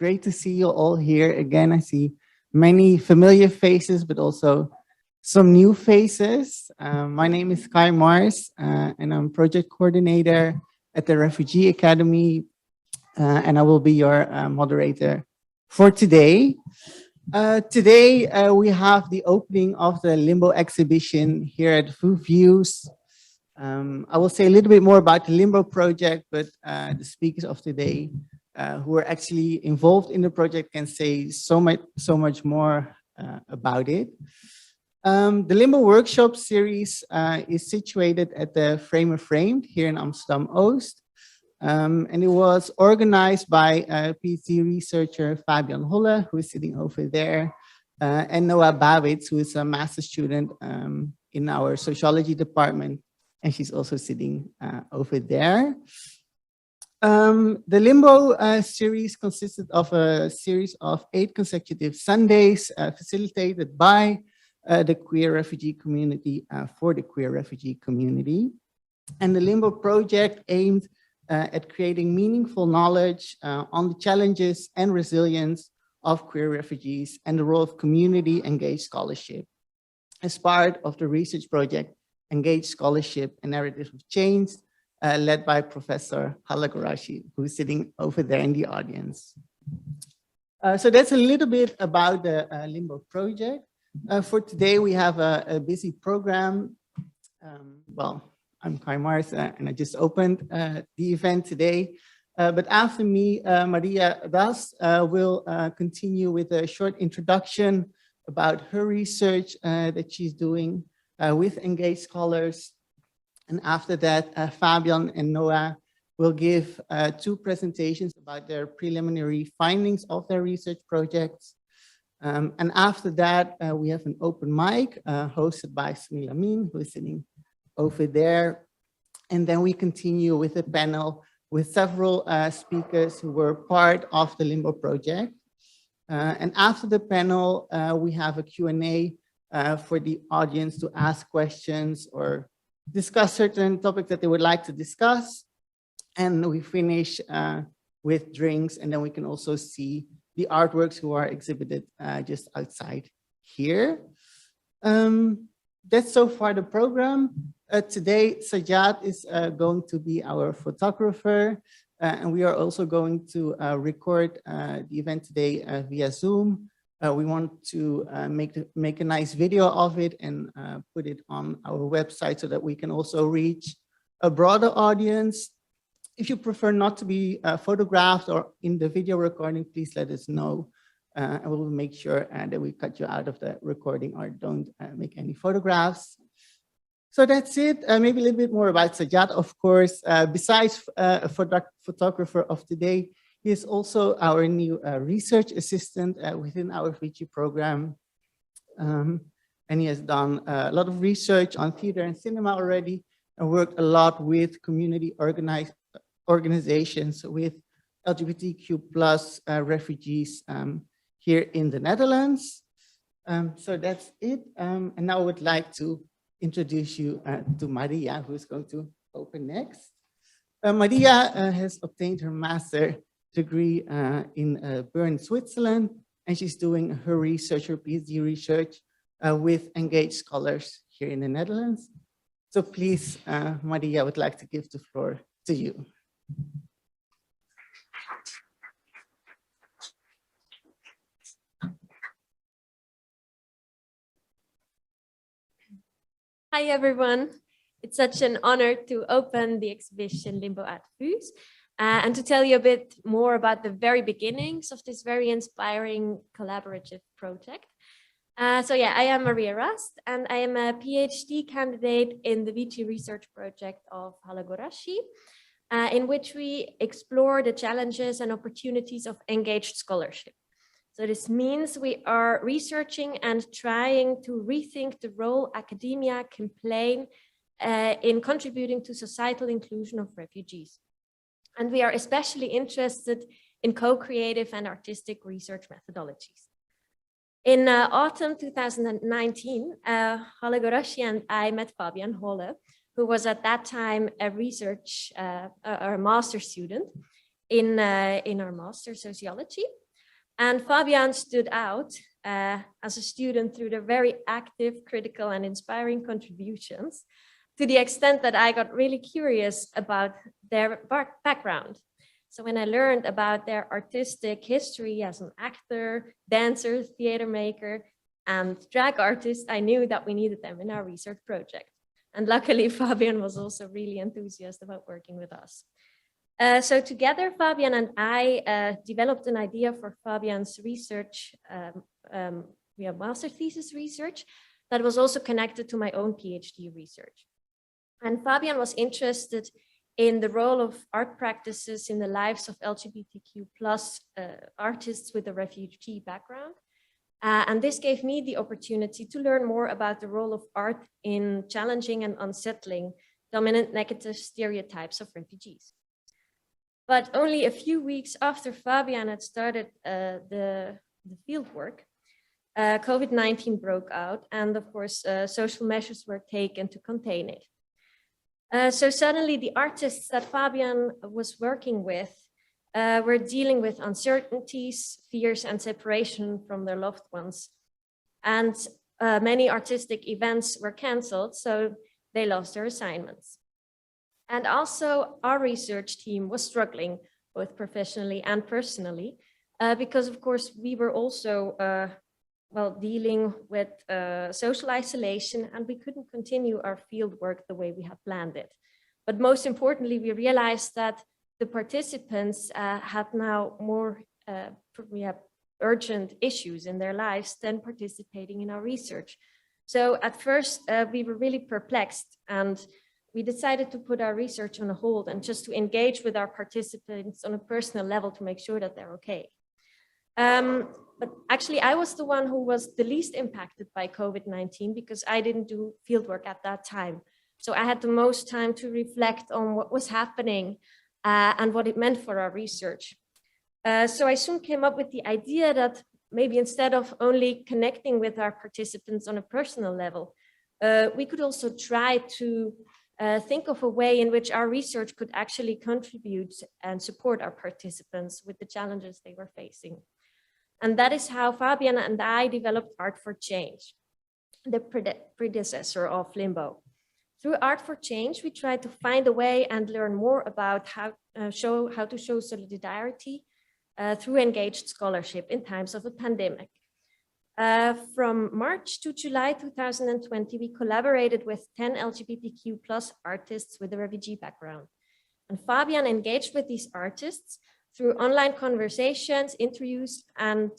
great to see you all here again. I see many familiar faces, but also some new faces. My name is Kai Mars, and I'm project coordinator at the Refugee Academy, and I will be your moderator for today. Today, we have the opening of the LIMBO exhibition here at Views. I will say a little bit more about the LIMBO project, but the speakers of today who are actually involved in the project can say so much more about it. The LIMBO workshop series is situated at the Framer Framed here in Amsterdam Oost. And it was organized by PhD researcher Fabian Holle, who is sitting over there, and Noah Bawits, who is a master's student in our sociology department, and she's also sitting over there. The LIMBO series consisted of a series of 8 consecutive Sundays facilitated by the queer refugee community for the queer refugee community. And the LIMBO project aimed at creating meaningful knowledge on the challenges and resilience of queer refugees and the role of community engaged scholarship as part of the research project Engaged Scholarship and Narrative of Change, led by Professor Alaa Ammar, who's sitting over there in the audience. So that's a little bit about the LIMBO project. For today, we have a busy program. Well, I'm Kai Mars, and I just opened the event today. But after me, Maria Das will continue with a short introduction about her research that she's doing with engaged scholars. And after that, Fabian and Noah will give 2 presentations about their preliminary findings of their research projects. And after that, we have an open mic hosted by Sunni Lamin, who is sitting over there. And then we continue with a panel with several speakers who were part of the LIMBO project. And after the panel, we have a Q&A for the audience to ask questions or discuss certain topics that they would like to discuss. And we finish with drinks, and then we can also see the artworks who are exhibited just outside here. That's so far the program. Today, Sajjad is going to be our photographer, and we are also going to record the event today via Zoom. We want to make a nice video of it and put it on our website so that we can also reach a broader audience. If you prefer not to be photographed or in the video recording, please let us know. And we will make sure that we cut you out of the recording or don't make any photographs. So that's it. Maybe a little bit more about Sajjad. Of course, besides a photographer of today, he is also our new research assistant within our Vrije program. And he has done a lot of research on theater and cinema already and worked a lot with community organizations with LGBTQ+ refugees here in the Netherlands. So that's it. And now I would like to introduce you to Maria, who is going to open next. Maria has obtained her master degree in Bern, Switzerland, and she's doing her research, her PhD research with engaged scholars here in the Netherlands. So please, Maria, I would like to give the floor to you. Hi, everyone. It's such an honor to open the exhibition LIMBO at Views and to tell you a bit more about the very beginnings of this very inspiring collaborative project. So yeah, I am Maria Rast, and I am a PhD candidate in the Vrije research project of Alaa Ammar, in which we explore the challenges and opportunities of engaged scholarship. So this means we are researching and trying to rethink the role academia can play in contributing to societal inclusion of refugees. And we are especially interested in co-creative and artistic research methodologies. In autumn 2019, Alaa Ammar and I met Fabian Holle, who was at that time a research or a master student in our master sociology. And Fabian stood out as a student through their very active, critical, and inspiring contributions, to the extent that I got really curious about their background. So when I learned about their artistic history as an actor, dancer, theater maker, and drag artist, I knew that we needed them in our research project. And luckily, Fabian was also really enthusiastic about working with us. So together, Fabian and I developed an idea for Fabian's research, master thesis research, that was also connected to my own PhD research. And Fabian was interested in the role of art practices in the lives of LGBTQ plus artists with a refugee background. And this gave me the opportunity to learn more about the role of art in challenging and unsettling dominant negative stereotypes of refugees. But only a few weeks after Fabian had started the fieldwork, COVID-19 broke out, and of course, social measures were taken to contain it. So suddenly the artists that Fabian was working with were dealing with uncertainties, fears, and separation from their loved ones. And many artistic events were canceled, so they lost their assignments. And also our research team was struggling both professionally and personally, because of course we were also dealing with social isolation, and we couldn't continue our field work the way we had planned it. But most importantly, we realized that the participants had now more urgent issues in their lives than participating in our research. So at first we were really perplexed, and we decided to put our research on hold and just to engage with our participants on a personal level to make sure that they're okay. But actually, I was the one who was the least impacted by COVID-19 because I didn't do fieldwork at that time. So I had the most time to reflect on what was happening and what it meant for our research. So I soon came up with the idea that maybe instead of only connecting with our participants on a personal level, we could also try to think of a way in which our research could actually contribute and support our participants with the challenges they were facing. And that is how Fabian and I developed Art for Change, the predecessor of LIMBO. Through Art for Change, we tried to find a way and learn more about how to show solidarity through engaged scholarship in times of a pandemic. From March to July 2020, we collaborated with 10 LGBTQ plus artists with a refugee background. And Fabian engaged with these artists through online conversations, interviews, and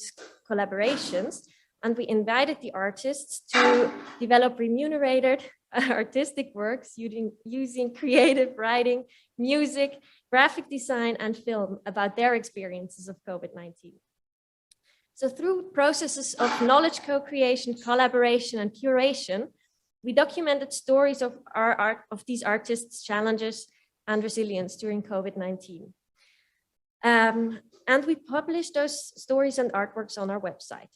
collaborations. And we invited the artists to develop remunerated artistic works using creative writing, music, graphic design, and film about their experiences of COVID-19. So through processes of knowledge co-creation, collaboration, and curation, we documented stories of these artists' challenges and resilience during COVID-19. And we published those stories and artworks on our website.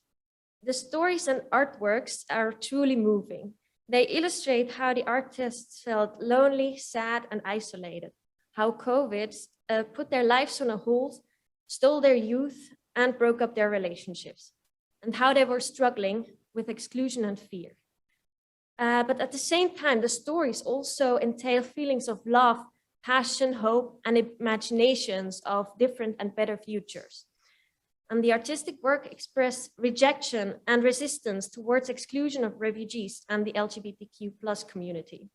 The stories and artworks are truly moving. They illustrate how the artists felt lonely, sad, and isolated, how COVID put their lives on a hold, stole their youth, and broke up their relationships, and how they were struggling with exclusion and fear. But at the same time, the stories also entail feelings of love, passion, hope, and imaginations of different and better futures. And the artistic work expressed rejection and resistance towards exclusion of refugees and the LGBTQ plus community.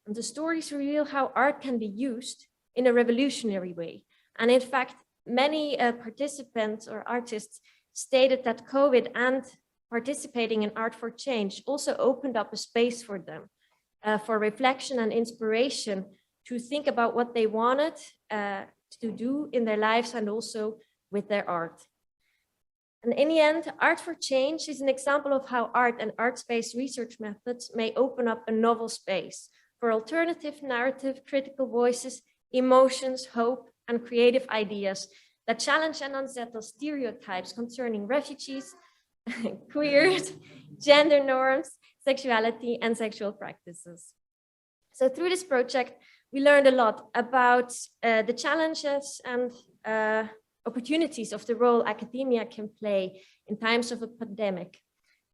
And the stories reveal how art can be used in a revolutionary way. And in fact, many participants or artists stated that COVID and participating in Art for Change also opened up a space for them for reflection and inspiration to think about what they wanted to do in their lives and also with their art. And in the end, Art for Change is an example of how art and arts-based research methods may open up a novel space for alternative narrative, critical voices, emotions, hope, and creative ideas that challenge and unsettle stereotypes concerning refugees, queers, gender norms, sexuality, and sexual practices. So through this project, we learned a lot about the challenges and opportunities of the role academia can play in times of a pandemic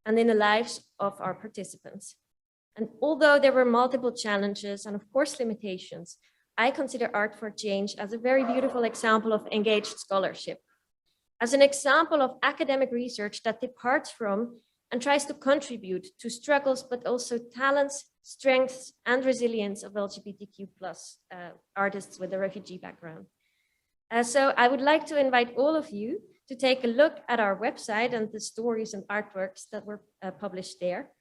and in the lives of our participants. And although there were multiple challenges and of course limitations, I consider Art for Change as a very beautiful example of engaged scholarship, as an example of academic research that departs from and tries to contribute to struggles, but also talents, strengths, and resilience of LGBTQ+ artists with a refugee background. So I would like to invite all of you to take a look at our website and the stories and artworks that were published there.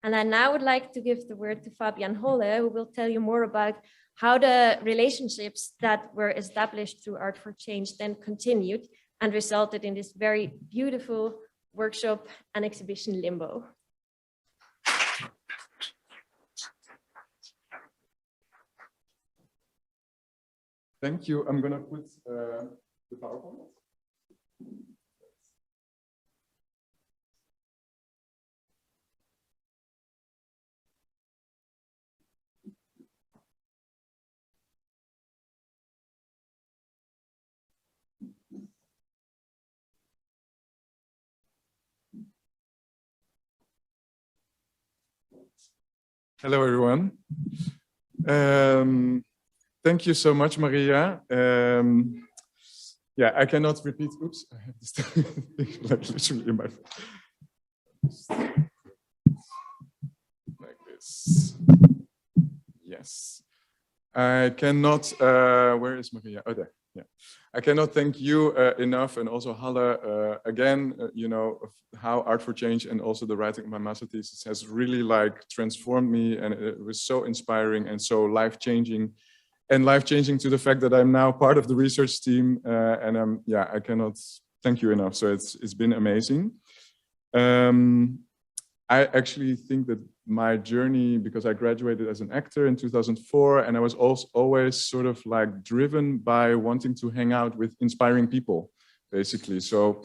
And I now would like to give the word to Fabian Holle, who will tell you more about how the relationships that were established through Art for Change then continued and resulted in this very beautiful workshop and exhibition Limbo. Thank you. I'm going to put the PowerPoint. Hello, everyone. Thank you so much, Maria. Yeah, I cannot repeat. Oops, I have this thing like literally in my face. Like this. Yes. I cannot. Where is Maria? Oh, there. Yeah. I cannot thank you enough, and also Holle again. You know how Art for Change and also the writing of my master thesis has really like transformed me, and it was so inspiring and so life-changing. And life-changing to the fact that I'm now part of the research team, and yeah, I cannot thank you enough. So it's been amazing. I actually think that my journey, because I graduated as an actor in 2004, and I was also always sort of like driven by wanting to hang out with inspiring people, basically. So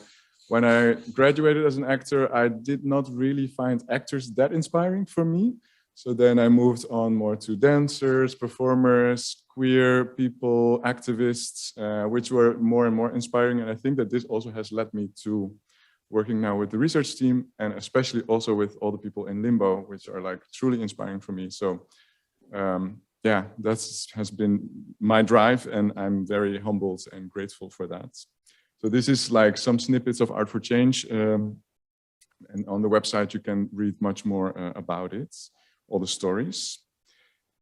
when I graduated as an actor, I did not really find actors that inspiring for me. So then I moved on more to dancers, performers, queer people, activists, which were more and more inspiring. And I think that this also has led me to working now with the research team, and especially also with all the people in Limbo, which are like truly inspiring for me. So yeah, that has been my drive, and I'm very humbled and grateful for that. So this is like some snippets of Art for Change. And on the website, you can read much more about it. All the stories.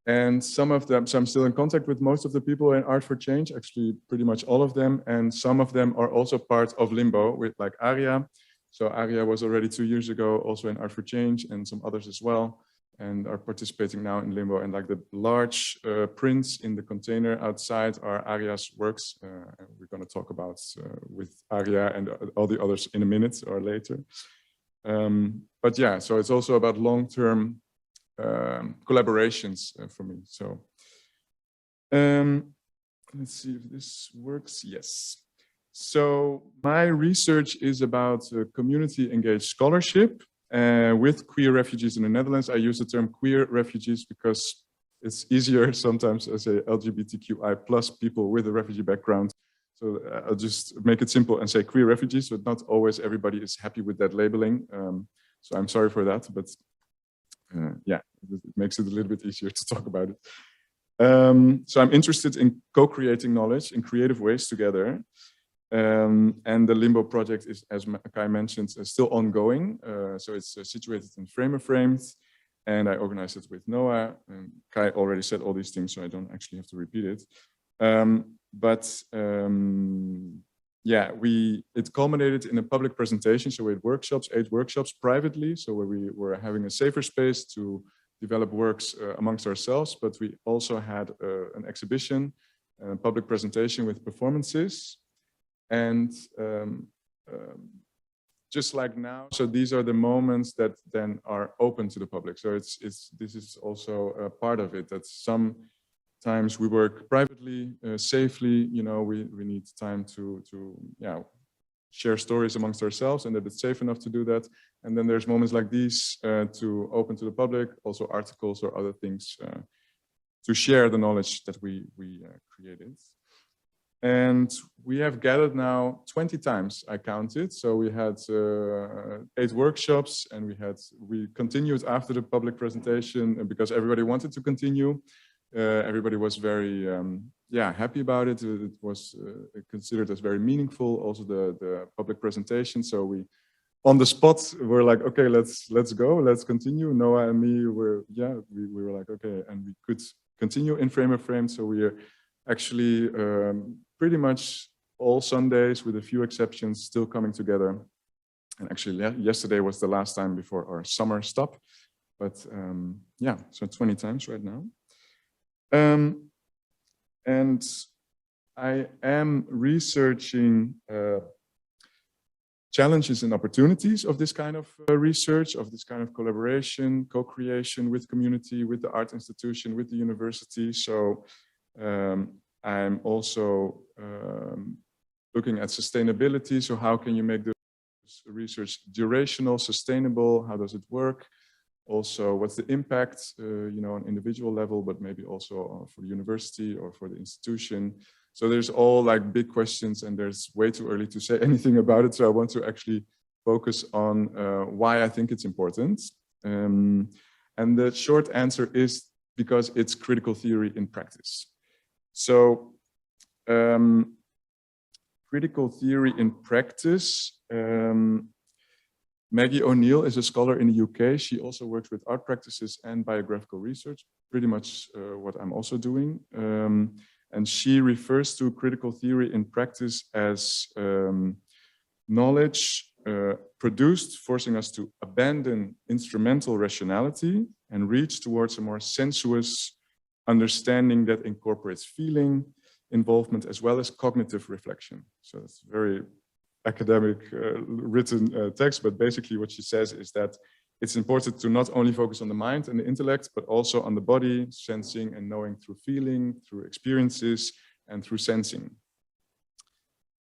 And some of them, so I'm still in contact with most of the people in Art for Change, actually pretty much all of them. And some of them are also part of Limbo with like Aria. So Aria was already 2 years ago also in Art for Change, and some others as well, and are participating now in Limbo. And like the large prints in the container outside are Aria's works. We're going to talk about with Aria and all the others in a minute or later. But yeah, so it's also about long-term collaborations for me. So let's see if this works. Yes. So my research is about community engaged scholarship with queer refugees in the Netherlands. I use the term queer refugees because it's easier sometimes as a LGBTQI+ people with a refugee background. So I'll just make it simple and say queer refugees, but not always everybody is happy with that labeling. So I'm sorry for that, but yeah, it makes it a little bit easier to talk about it. So I'm interested in co-creating knowledge in creative ways together. And the Limbo project is, as Kai mentioned, still ongoing. So it's situated in Framer Framed, and I organized it with Noah. Kai already said all these things, so I don't actually have to repeat it. Yeah, it culminated in a public presentation. So we had workshops, 8 workshops privately. So where we were having a safer space to develop works amongst ourselves, but we also had an exhibition, a public presentation with performances. And just like now, so these are the moments that then are open to the public. So this is also a part of it, that sometimes we work privately, safely, you know, we need time to yeah, share stories amongst ourselves, and that it's safe enough to do that. And then there's moments like these to open to the public, also articles or other things to share the knowledge that we created. And we have gathered now 20 times, I counted. So we had 8 workshops, and we continued after the public presentation because everybody wanted to continue. Everybody was very happy about it. It was considered as very meaningful, also the public presentation. So we, on the spot, we're like, okay, let's go, let's continue. Noah and me were, we were like, okay, and we could continue in frame of frame. So we are actually pretty much all Sundays, with a few exceptions, still coming together. And actually yesterday was the last time before our summer stop. But so 20 times right now. And I am researching challenges and opportunities of this kind of research, of this kind of collaboration, co-creation with community, with the art institution, with the university. So I'm also looking at sustainability. So how can you make this research durational, sustainable? How does it work? Also, what's the impact, on individual level, but maybe also for the university or for the institution? So there's all like big questions, and there's way too early to say anything about it. So I want to actually focus on why I think it's important. And the short answer is because it's critical theory in practice. So critical theory in practice, Maggie O'Neill is a scholar in the UK. She also works with art practices and biographical research, pretty much what I'm also doing. And she refers to critical theory in practice as knowledge produced, forcing us to abandon instrumental rationality and reach towards a more sensuous understanding that incorporates feeling, involvement, as well as cognitive reflection. So it's very academic written text, but basically what she says is that it's important to not only focus on the mind and the intellect, but also on the body, sensing and knowing through feeling, through experiences, and through sensing.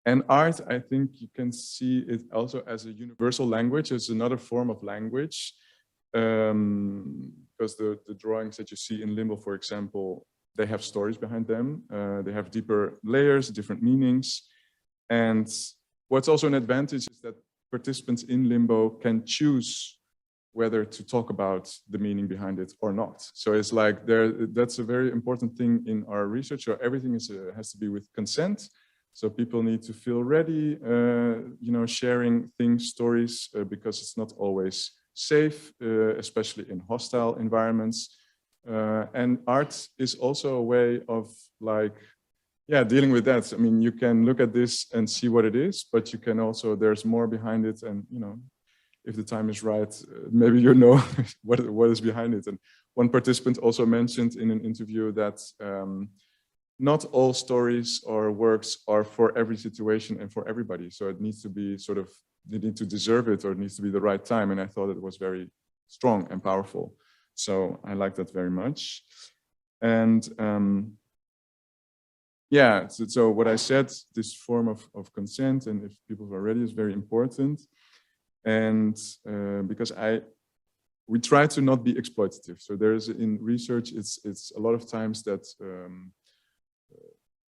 And art, I think you can see it also as a universal language. It's another form of language, because the drawings that you see in Limbo, for example, they have stories behind them. They have deeper layers, different meanings. And what's also an advantage is that participants in Limbo can choose whether to talk about the meaning behind it or not. So it's like that's a very important thing in our research. So everything has to be with consent. So people need to feel ready, sharing things, stories, because it's not always safe, especially in hostile environments. And art is also a way of dealing with that. I mean, you can look at this and see what it is, but you can also, there's more behind it. And, if the time is right, maybe what is behind it. And one participant also mentioned in an interview that not all stories or works are for every situation and for everybody. So it needs to be they need to deserve it, or it needs to be the right time. And I thought it was very strong and powerful. So I like that very much. And so what I said, this form of consent, and if people are ready, is very important. And because we try to not be exploitative. So there's in research, it's a lot of times that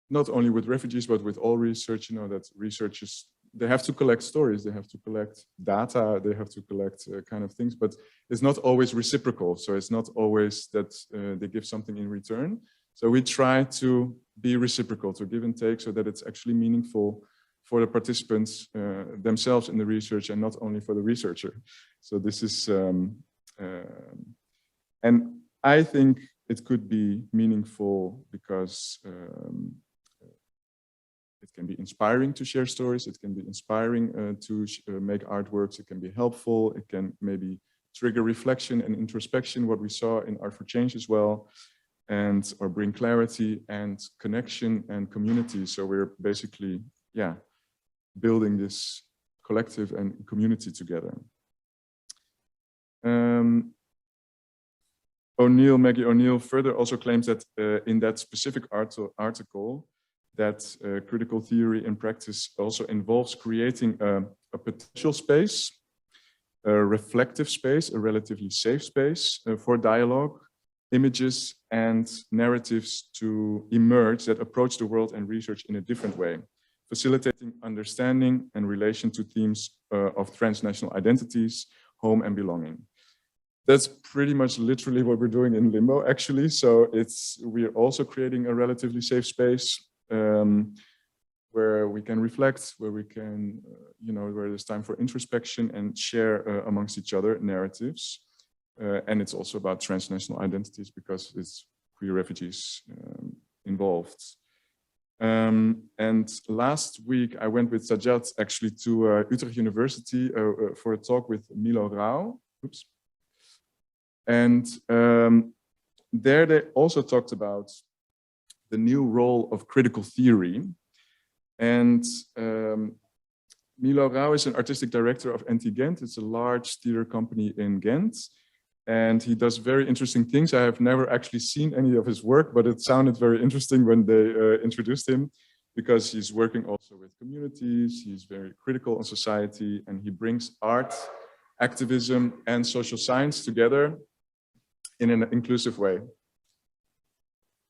not only with refugees, but with all research, that researchers, they have to collect stories, they have to collect data, they have to collect kind of things, but it's not always reciprocal. So it's not always that they give something in return. So we try to be reciprocal, to give and take, so that it's actually meaningful for the participants themselves in the research, and not only for the researcher. So this is, and I think it could be meaningful because it can be inspiring to share stories. It can be inspiring to make artworks. It can be helpful. It can maybe trigger reflection and introspection, what we saw in Art for Change as well, or bring clarity and connection and community. So we're basically, building this collective and community together. Maggie O'Neill further also claims that in that specific article, that critical theory in practice also involves creating a potential space, a reflective space, a relatively safe space for dialogue, images and narratives to emerge that approach the world and research in a different way, facilitating understanding and relation to themes of transnational identities, home and belonging. That's pretty much literally what we're doing in Limbo, actually. So we're also creating a relatively safe space where we can reflect, where we can, where there's time for introspection and share amongst each other narratives. And it's also about transnational identities because it's queer refugees involved. And last week I went with Sajjad actually to Utrecht University for a talk with Milo Rao. Oops. And there they also talked about the new role of critical theory. And Milo Rao is an artistic director of NT Ghent. It's a large theater company in Ghent. And he does very interesting things. I have never actually seen any of his work, but it sounded very interesting when they introduced him, because he's working also with communities. He's very critical on society, and he brings art, activism, and social science together in an inclusive way.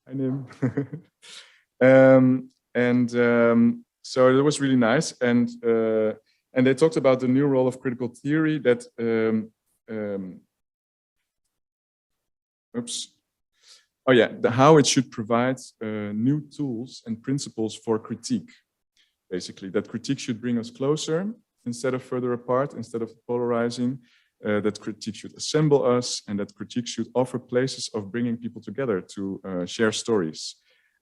Hi, Nim. So it was really nice. And they talked about the new role of critical theory that how it should provide new tools and principles for critique. Basically, that critique should bring us closer instead of further apart, instead of polarizing. That critique should assemble us, and that critique should offer places of bringing people together to share stories.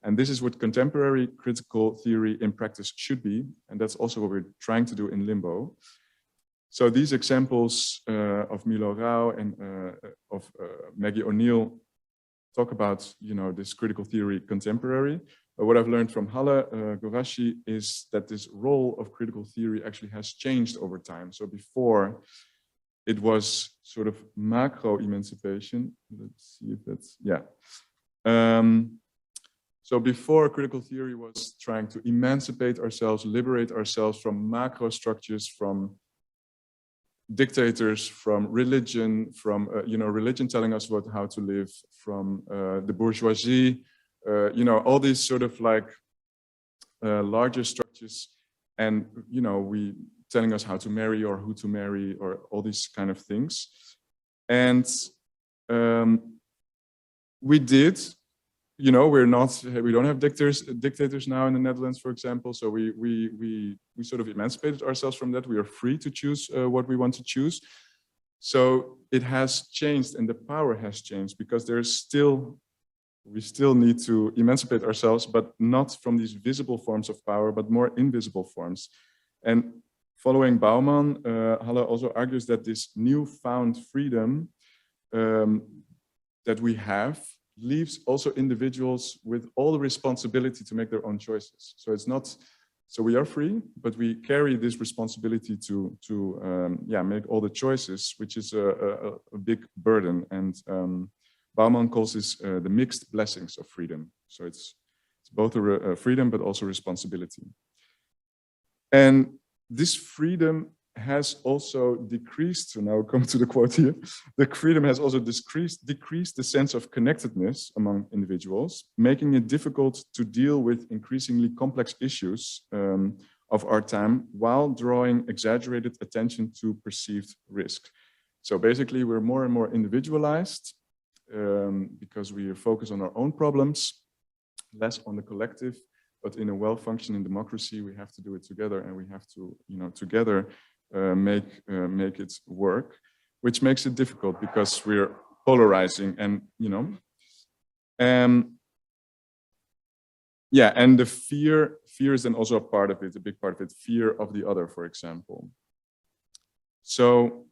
And this is what contemporary critical theory in practice should be. And that's also what we're trying to do in Limbo. So these examples of Milo Rao and of Maggie O'Neill talk about, this critical theory contemporary. But what I've learned from Holle Gorashi is that this role of critical theory actually has changed over time. So before, it was sort of macro emancipation. Let's see if that's, yeah. So before, critical theory was trying to emancipate ourselves, liberate ourselves from macro structures, from dictators, from religion, from religion telling us about how to live, from the bourgeoisie, all these sort of like larger structures, and we telling us how to marry or who to marry or all these kind of things. And we did, we don't have dictators now in the Netherlands, for example. So we sort of emancipated ourselves from that. We are free to choose what we want to choose. So it has changed, and the power has changed, because we still need to emancipate ourselves, but not from these visible forms of power, but more invisible forms. And following Bauman, Halle also argues that this newfound freedom that we have leaves also individuals with all the responsibility to make their own choices. So it's not, so we are free, but we carry this responsibility to make all the choices, which is a big burden. And Bauman calls this the mixed blessings of freedom. So it's both a freedom, but also responsibility. And this freedom has also decreased, so now I come to the quote here, the freedom has also decreased the sense of connectedness among individuals, making it difficult to deal with increasingly complex issues of our time while drawing exaggerated attention to perceived risk. So basically we're more and more individualized because we are focused on our own problems, less on the collective. But in a well-functioning democracy, we have to do it together, and we have to, together make it work, which makes it difficult because we're polarizing, and and the fear is then also a part of it, a big part of it, fear of the other, for example. So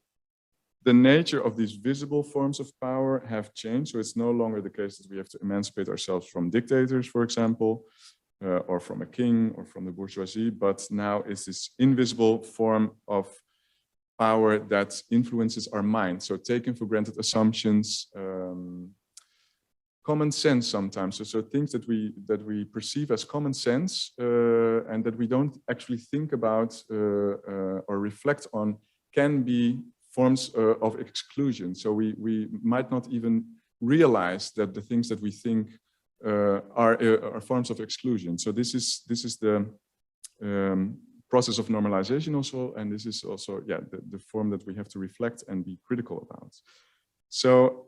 the nature of these visible forms of power have changed. So it's no longer the case that we have to emancipate ourselves from dictators, for example, or from a king or from the bourgeoisie, but now it's this invisible form of power that influences our mind. So taking for granted assumptions, common sense sometimes. So things that we perceive as common sense and that we don't actually think about or reflect on can be forms of exclusion. So we might not even realize that the things that we think are forms of exclusion. So this is the process of normalization also, and this is also the form that we have to reflect and be critical about. So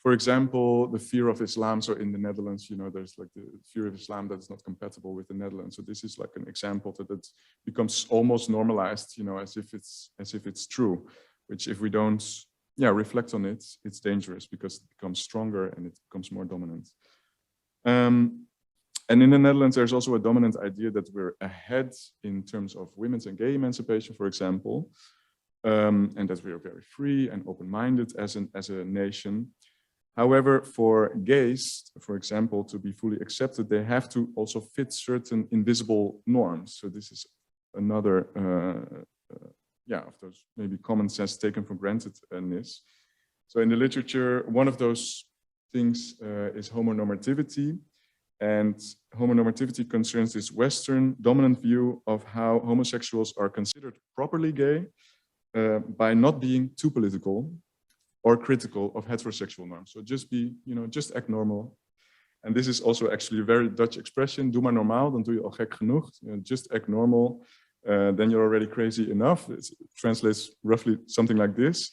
for example, the fear of Islam. So in the Netherlands, you know, there's like the fear of Islam that is not compatible with the Netherlands. So this is like an example that becomes almost normalized, you know, as if it's true, which if we don't reflect on it, it's dangerous because it becomes stronger and it becomes more dominant. And in the Netherlands, there's also a dominant idea that we're ahead in terms of women's and gay emancipation, for example, and that we are very free and open-minded as a nation. However, for gays, for example, to be fully accepted, they have to also fit certain invisible norms. So this is another, of those maybe common sense taken for granted in this. So in the literature, one of those things is homonormativity. And homonormativity concerns this Western dominant view of how homosexuals are considered properly gay by not being too political or critical of heterosexual norms. So just be, you know, just act normal. And this is also actually a very Dutch expression. Doe maar normaal, dan doe je al gek genoeg. You know, just act normal, then you're already crazy enough. It translates roughly something like this.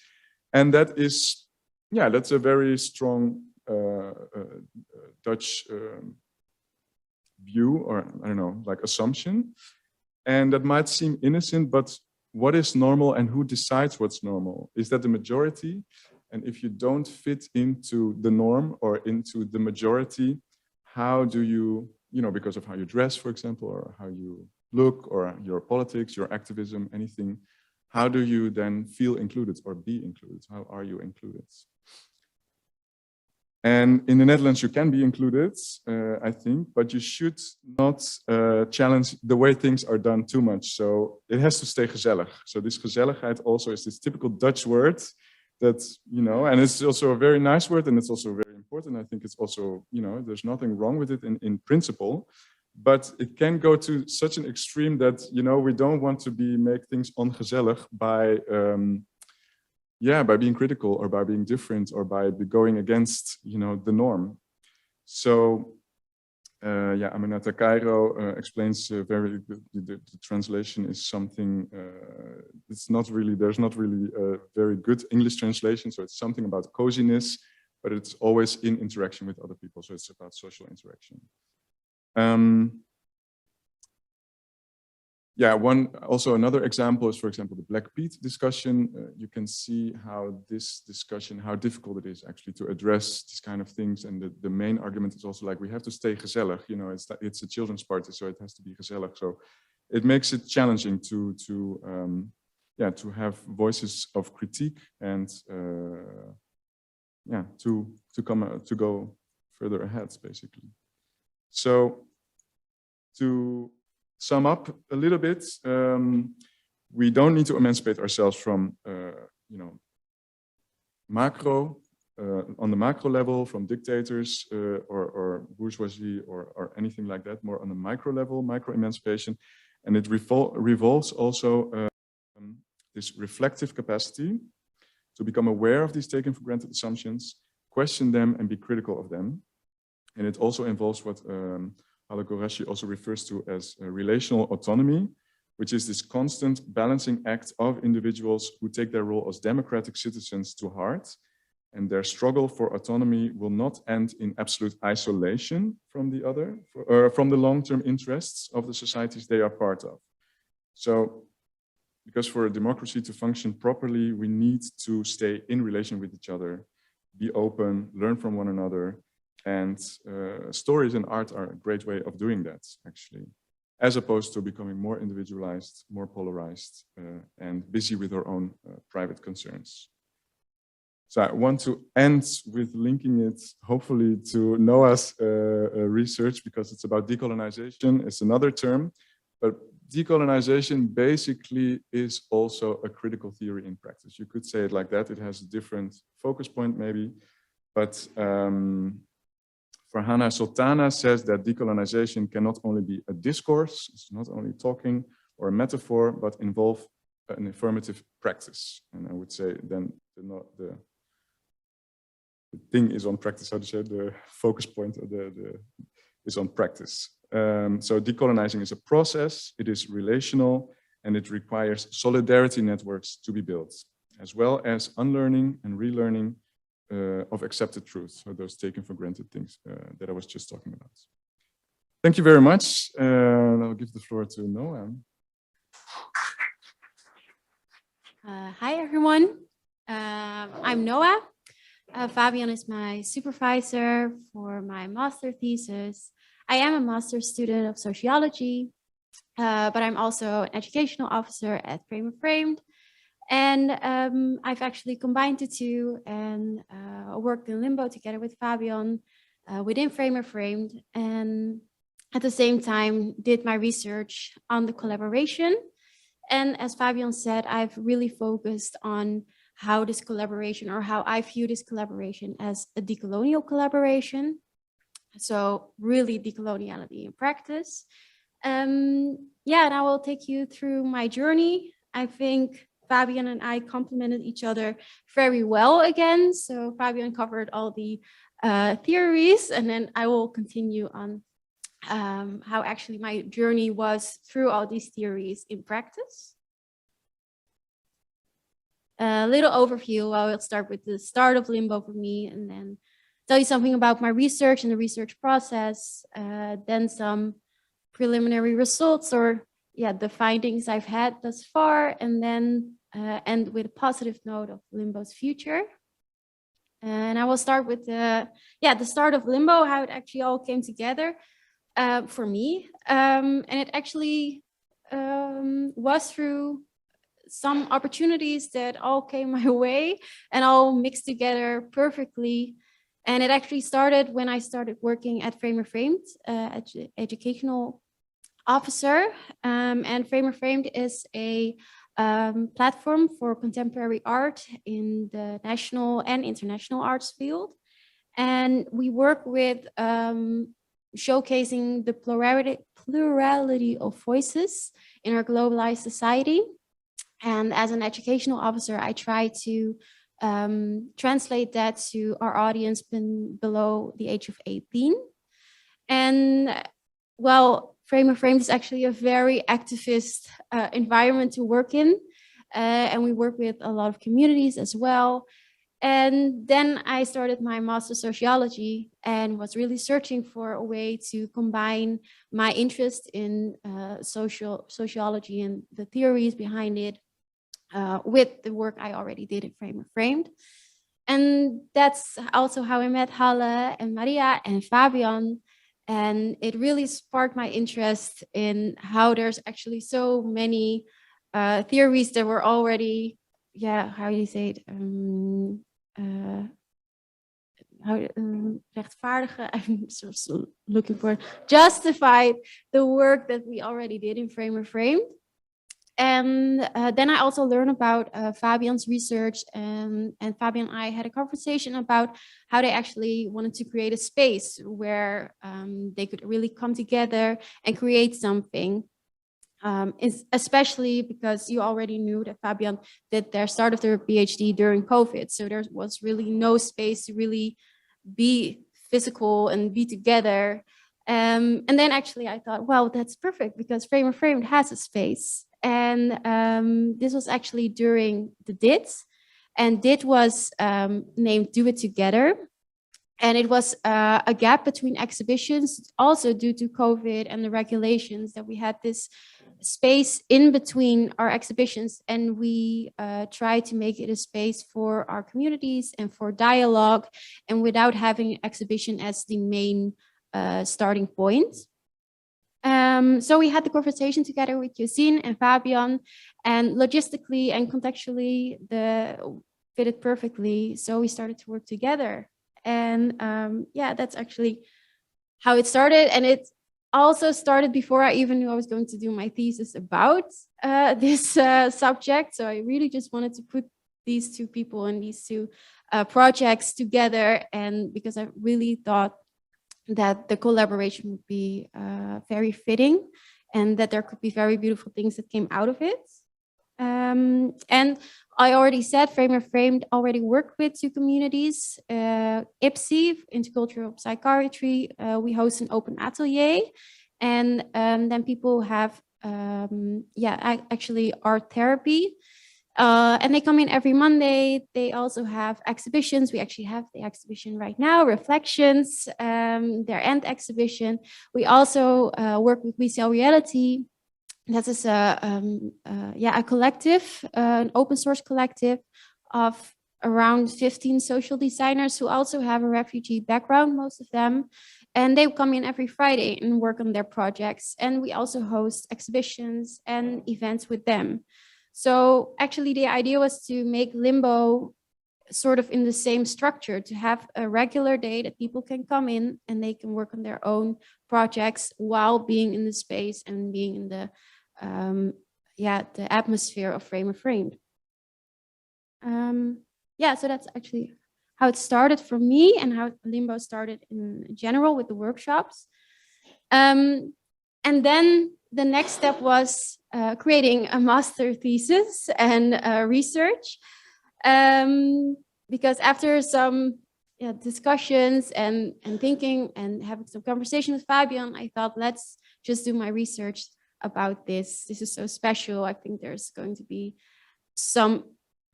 And that is, that's a very strong Dutch view, or I don't know, like assumption. And that might seem innocent, but what is normal and who decides what's normal? Is that the majority? And if you don't fit into the norm or into the majority, how do you, you know, because of how you dress, for example, or how you look, or your politics, your activism, anything, how do you then feel included or be included? How are you included? And in the Netherlands, you can be included, I think, but you should not challenge the way things are done too much. So it has to stay gezellig. So this gezelligheid also is this typical Dutch word that, you know, and it's also a very nice word, and it's also very important. I think it's also, you know, there's nothing wrong with it in principle, but it can go to such an extreme that, you know, we don't want to make things ongezellig by being critical or by being different or by going against, you know, the norm. So, Aminata Cairo explains very the translation is something, it's not really, there's not really a very good English translation. So it's something about coziness, but it's always in interaction with other people. So it's about social interaction. Another example is, for example, the Black Pete discussion. You can see how this discussion, how difficult it is actually to address these kind of things. And the main argument is also like, we have to stay gezellig. You know, it's a children's party, so it has to be gezellig. So it makes it challenging to have voices of critique and to go further ahead, basically. So to sum up a little bit, we don't need to emancipate ourselves from, on the macro level, from dictators or bourgeoisie or anything like that, more on the micro level, micro emancipation. And it revolves also this reflective capacity to become aware of these taken for granted assumptions, question them and be critical of them. And it also involves what Alaa Ammar also refers to as relational autonomy, which is this constant balancing act of individuals who take their role as democratic citizens to heart, and their struggle for autonomy will not end in absolute isolation from the other, from the long-term interests of the societies they are part of. So, because for a democracy to function properly, we need to stay in relation with each other, be open, learn from one another. And stories and art are a great way of doing that, actually, as opposed to becoming more individualized, more polarized, and busy with our own private concerns. So I want to end with linking it, hopefully, to Noah's research, because it's about decolonization. It's another term, but decolonization basically is also a critical theory in practice. You could say it like that. It has a different focus point, maybe, but Farhana Sultana says that decolonization can not only be a discourse, it's not only talking or a metaphor, but involve an affirmative practice. And I would say then thing is on practice, how to say, the focus point of is on practice. So decolonizing is a process, it is relational, and it requires solidarity networks to be built, as well as unlearning and relearning of accepted truths, so those taken for granted things that I was just talking about. Thank you very much. I'll give the floor to Noah. Hi, everyone. I'm Noah. Fabian is my supervisor for my master thesis. I am a master's student of sociology, but I'm also an educational officer at Frame of Framed. And I've actually combined the two and worked in LIMBO together with Fabian within Frame of Framed. And at the same time, did my research on the collaboration. And as Fabian said, I've really focused on how this collaboration, or how I view this collaboration, as a decolonial collaboration. So really decoloniality in practice. Yeah, and I will take you through my journey. I think Fabian and I complemented each other very well again. So Fabian covered all the theories, and then I will continue on how actually my journey was through all these theories in practice. A little overview. I will start with the start of LIMBO for me, and then tell you something about my research and the research process, then some preliminary results, or the findings I've had thus far, and then end with a positive note of LIMBO's future. And I will start with the start of LIMBO, how it actually all came together for me. And it actually was through some opportunities that all came my way and all mixed together perfectly. And it actually started when I started working at Frame of Framed, educational officer. And Frame of Framed is a platform for contemporary art in the national and international arts field. And we work with showcasing the plurality of voices in our globalized society. And as an educational officer, I try to translate that to our audience below the age of 18. And well, Frame of Framed is actually a very activist environment to work in. And we work with a lot of communities as well. And then I started my master's sociology and was really searching for a way to combine my interest in sociology and the theories behind it with the work I already did at Frame of Framed. And that's also how I met Holle and Maria and Fabian. And it really sparked my interest in how there's actually so many theories that were already, how do you say it? Rechtvaardigen, I'm just looking for, justified the work that we already did in Frame of Framed. And then I also learned about Fabian's research, and Fabian and I had a conversation about how they actually wanted to create a space where they could really come together and create something. Especially because you already knew that Fabian did their start of their PhD during COVID. So there was really no space to really be physical and be together. And then actually I thought, well, that's perfect because Frame of Framed has a space. And this was actually during the DIT. And DIT was named Do It Together. And it was a gap between exhibitions, also due to COVID and the regulations, that we had this space in between our exhibitions. And we tried to make it a space for our communities and for dialogue, and without having an exhibition as the main starting point. So we had the conversation together with Yassine and Fabian, and logistically and contextually, fitted perfectly. So we started to work together. And that's actually how it started. And it also started before I even knew I was going to do my thesis about this subject. So I really just wanted to put these two people and these two projects together. And because I really thought that the collaboration would be very fitting and that there could be very beautiful things that came out of it. And I already said Framer Framed already worked with two communities, IPSI, Intercultural Psychiatry. We host an open atelier, and then people have, actually art therapy. And they come in every Monday. They also have exhibitions. We actually have the exhibition right now, Reflections, their end exhibition. We also work with We Sell Reality. That is a collective, an open source collective of around 15 social designers who also have a refugee background, most of them. And they come in every Friday and work on their projects. And we also host exhibitions and events with them. So actually the idea was to make Limbo sort of in the same structure, to have a regular day that people can come in and they can work on their own projects while being in the space and being in the atmosphere of Framer Framed. So that's actually how it started for me and how Limbo started in general with the workshops. And then the next step was creating a master thesis and research. Because after some discussions and thinking and having some conversation with Fabian, I thought, let's just do my research about this. This is so special. I think there's going to be some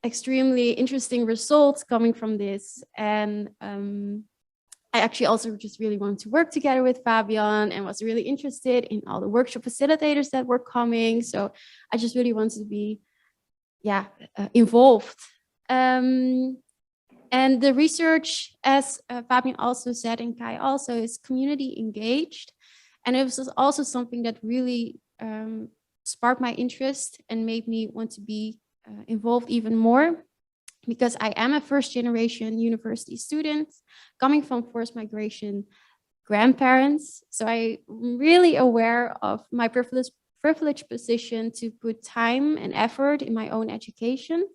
extremely interesting results coming from this. And I actually also just really wanted to work together with Fabian and was really interested in all the workshop facilitators that were coming. So I just really wanted to be involved. And the research, as Fabian also said, and Kai also, is community engaged. And it was also something that really sparked my interest and made me want to be involved even more, because I am a first-generation university student coming from forced migration grandparents. So I'm really aware of my privileged position to put time and effort in my own education.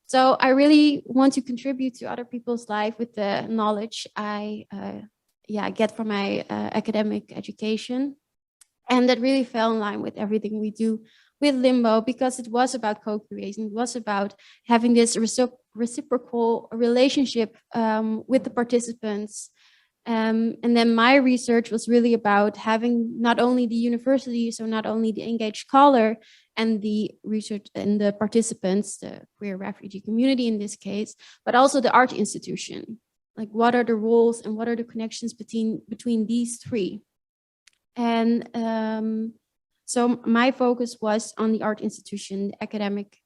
So I really want to contribute to other people's life with the knowledge I get from my academic education. And that really fell in line with everything we do with Limbo, because it was about co-creation. It was about having this reciprocal relationship with the participants. And then my research was really about having not only the university, so not only the engaged scholar and the research and the participants, the queer refugee community in this case, but also the art institution. Like, what are the roles and what are the connections between these three? And so my focus was on the art institution, the academic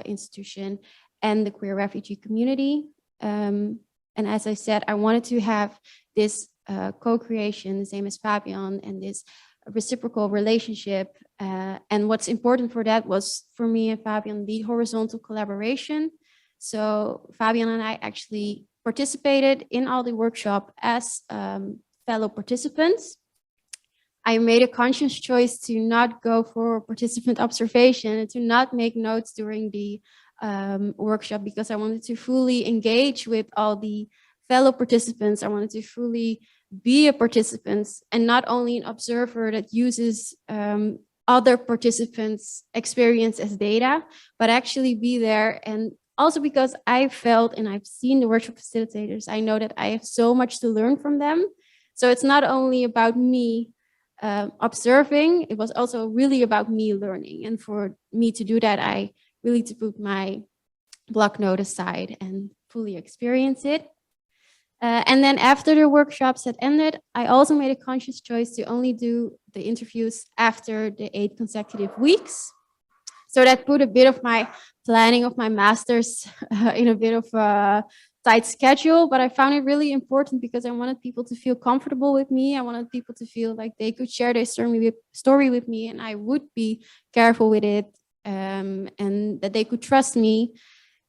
institution, and the queer refugee community. And as I said, I wanted to have this co-creation, the same as Fabian, and this reciprocal relationship. And what's important for that was, for me and Fabian, the horizontal collaboration. So Fabian and I actually participated in all the workshop as fellow participants. I made a conscious choice to not go for participant observation and to not make notes during the workshop, because I wanted to fully engage with all the fellow participants. I wanted to fully be a participant and not only an observer that uses other participants' experience as data, but actually be there. And also because I felt, and I've seen the workshop facilitators, I know that I have so much to learn from them. So it's not only about me observing, it was also really about me learning. And for me to do that, I really to put my block note aside and fully experience it. And then after the workshops had ended, I also made a conscious choice to only do the interviews after the 8 consecutive weeks. So that put a bit of my planning of my master's in a bit of a tight schedule, but I found it really important because I wanted people to feel comfortable with me. I wanted people to feel like they could share their story with me, and I would be careful with it, and that they could trust me.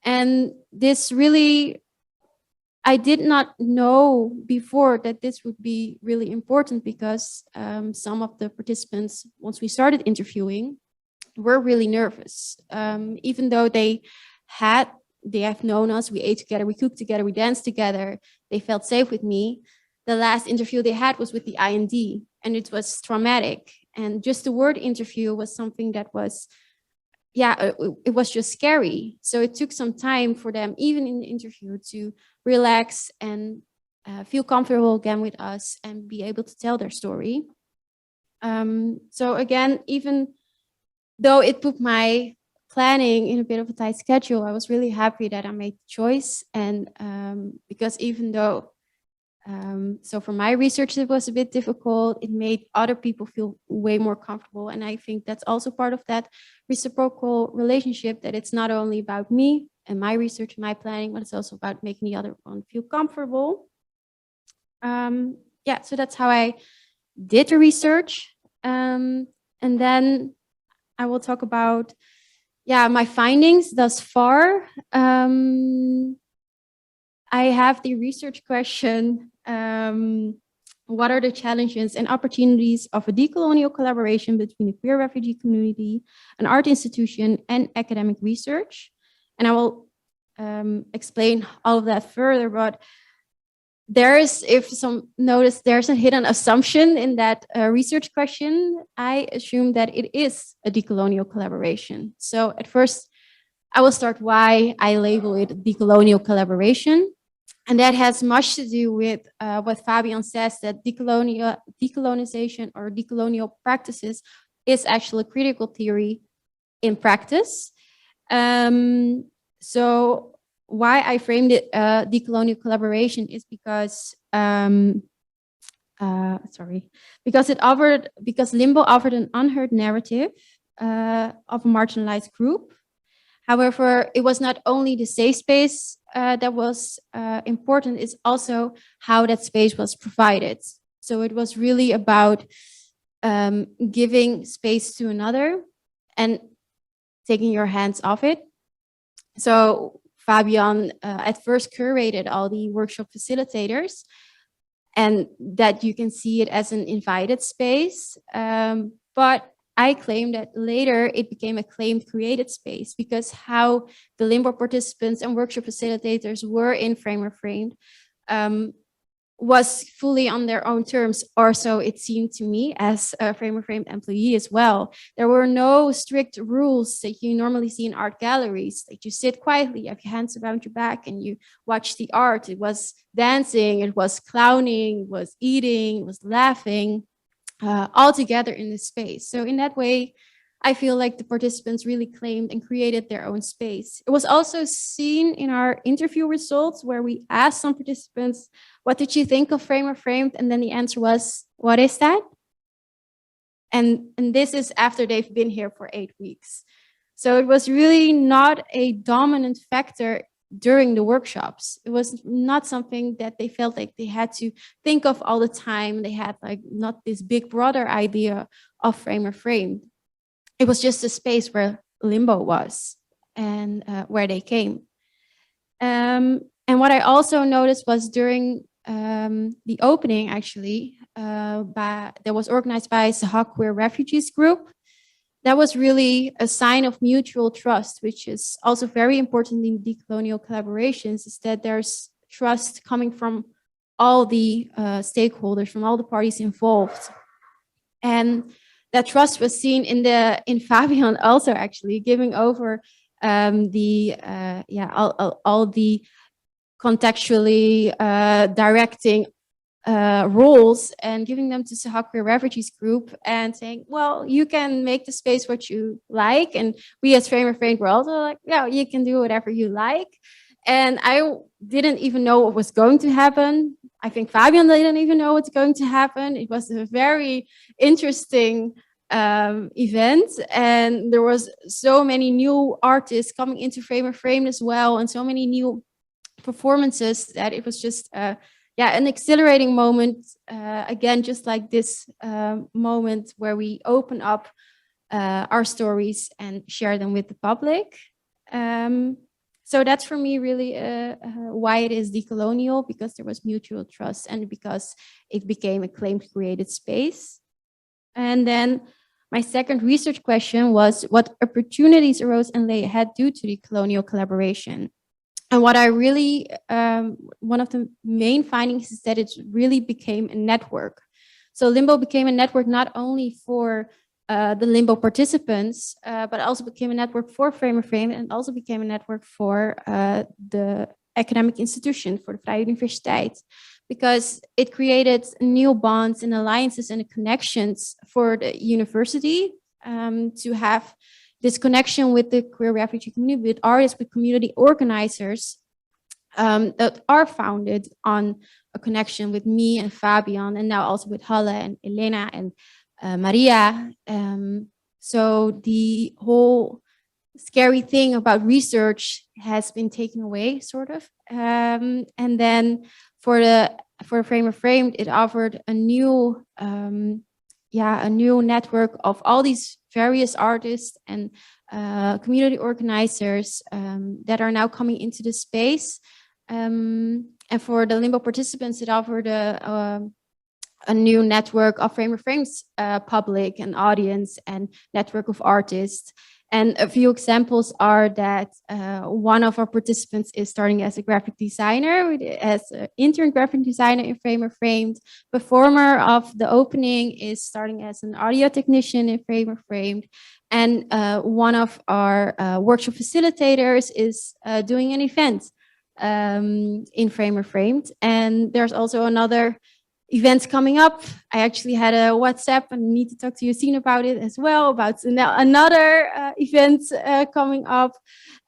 And this really, I did not know before that this would be really important, because some of the participants, once we started interviewing, were really nervous. Even though they have known us, we ate together, we cooked together, we danced together, they felt safe with me. The last interview they had was with the IND, and it was traumatic. And just the word interview was something that was it was just scary. So it took some time for them, even in the interview, to relax and feel comfortable again with us and be able to tell their story. So again, even though it put my planning in a bit of a tight schedule, I was really happy that I made the choice. And because even though, so for my research, it was a bit difficult, it made other people feel way more comfortable. And I think that's also part of that reciprocal relationship, that it's not only about me and my research and my planning, but it's also about making the other one feel comfortable. Yeah, so that's how I did the research. And then I will talk about, my findings thus far. I have the research question, what are the challenges and opportunities of a decolonial collaboration between the queer refugee community, an art institution, and academic research? And I will explain all of that further, but if some notice, there's a hidden assumption in that research question. I assume that it is a decolonial collaboration. So at first, I will start why I label it decolonial collaboration. And that has much to do with what Fabian says, that decolonization or decolonial practices is actually a critical theory in practice. So why I framed it decolonial collaboration is because because LIMBO offered an unheard narrative of a marginalized group. However, it was not only the safe space that was important, it's also how that space was provided. So it was really about giving space to another and taking your hands off it. So Fabian at first curated all the workshop facilitators, and that you can see it as an invited space. But I claim that later it became a claimed created space, because how the LIMBO participants and workshop facilitators were in Framer Framed was fully on their own terms, or so it seemed to me as a Framer Framed employee as well. There were no strict rules that you normally see in art galleries, that you sit quietly, you have your hands around your back and you watch the art. It was dancing, it was clowning, it was eating, it was laughing, all together in this space. So in that way, I feel like the participants really claimed and created their own space. It was also seen in our interview results, where we asked some participants, what did you think of Framer Framed? And then the answer was, what is that? And this is after they've been here for 8 weeks. So it was really not a dominant factor during the workshops. It was not something that they felt like they had to think of all the time. They had like not this big broader idea of Framer Framed. It was just a space where LIMBO was and where they came. And what I also noticed was during the opening, actually, that was organized by Sahak Queer Refugees Group. That was really a sign of mutual trust, which is also very important in decolonial collaborations, is that there's trust coming from all the stakeholders, from all the parties involved. And that trust was seen in Fabian also, actually giving over all the contextually directing roles and giving them to Sahak Queer Refugees Group and saying, well, you can make the space what you like. And we as Framer Framed were also like, yeah, you can do whatever you like. And I didn't even know what was going to happen. I think Fabian didn't even know what's going to happen. It was a very interesting event, and there was so many new artists coming into Framer Framed as well, and so many new performances, that it was just an exhilarating moment. Again, just like this moment where we open up our stories and share them with the public. So that's for me really why it is decolonial, because there was mutual trust and because it became a claimed created space. And then my second research question was, what opportunities arose and lay ahead due to the colonial collaboration? And what I really, one of the main findings is that it really became a network. So LIMBO became a network not only for the LIMBO participants, but also became a network for Frame of Frame, and also became a network for the academic institution, for the Vrije Universiteit, because it created new bonds and alliances and connections for the university to have this connection with the queer refugee community, with artists, with community organizers that are founded on a connection with me and Fabian, and now also with Holle and Elena and Maria. So the whole scary thing about research has been taken away, sort of. And then for Frame of Framed, it offered a new network of all these various artists and community organizers that are now coming into the space. And for the LIMBO participants, it offered a new network of Frame of Frames public and audience and network of artists. And a few examples are that one of our participants is starting as a graphic designer, as an intern graphic designer in Frame of Framed. Performer of the opening is starting as an audio technician in Frame of Framed. And one of our workshop facilitators is doing an event in Frame of Framed. And there's also another events coming up. I actually had a WhatsApp and need to talk to Yassine about it as well, about another event coming up.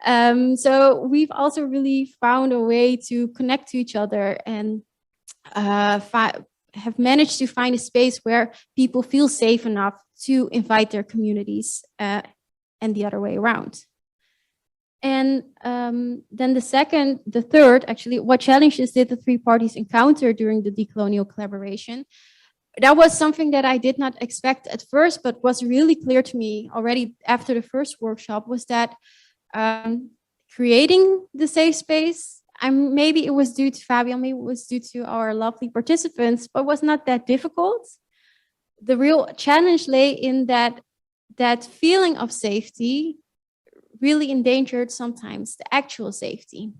So we've also really found a way to connect to each other and have managed to find a space where people feel safe enough to invite their communities and the other way around. And then the third, actually, what challenges did the three parties encounter during the decolonial collaboration? That was something that I did not expect at first, but was really clear to me already after the first workshop, was that creating the safe space, maybe it was due to Fabian, maybe it was due to our lovely participants, but was not that difficult. The real challenge lay in that feeling of safety really endangered sometimes the actual safety,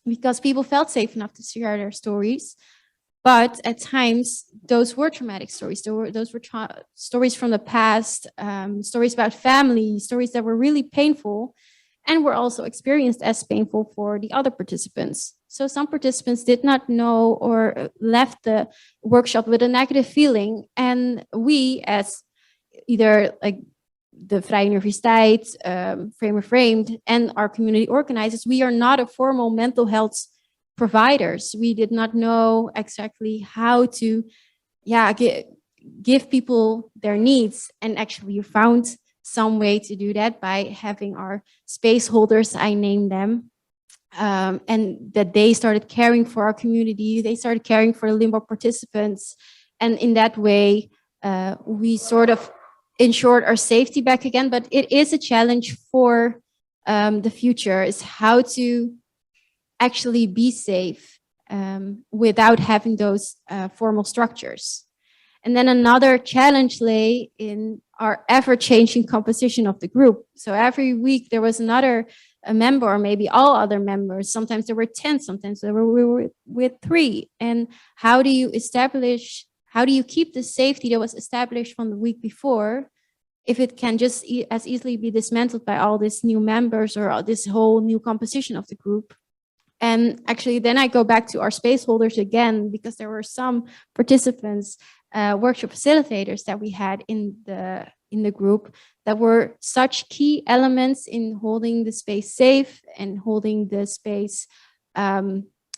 because people felt safe enough to share their stories, but at times those were traumatic stories. Those were stories from the past, stories about family, stories that were really painful and were also experienced as painful for the other participants. So some participants did not know or left the workshop with a negative feeling, and we, as either like the Vrije Universiteit, Frame of Framed, and our community organizers, we are not a formal mental health providers. We did not know exactly how to give people their needs, and actually you found some way to do that by having our space holders, I named them, and that they started caring for our community, they started caring for the LIMBO participants, and in that way we sort of ensured our safety back again. But it is a challenge for the future, is how to actually be safe without having those formal structures. And then another challenge lay in our ever-changing composition of the group. So every week there was another member, or maybe all other members. Sometimes there were 10, sometimes we were with 3. And how do you keep the safety that was established from the week before if it can just as easily be dismantled by all these new members or this whole new composition of the group? And actually, then I go back to our space holders again, because there were some participants, workshop facilitators that we had in the group that were such key elements in holding the space safe and holding the space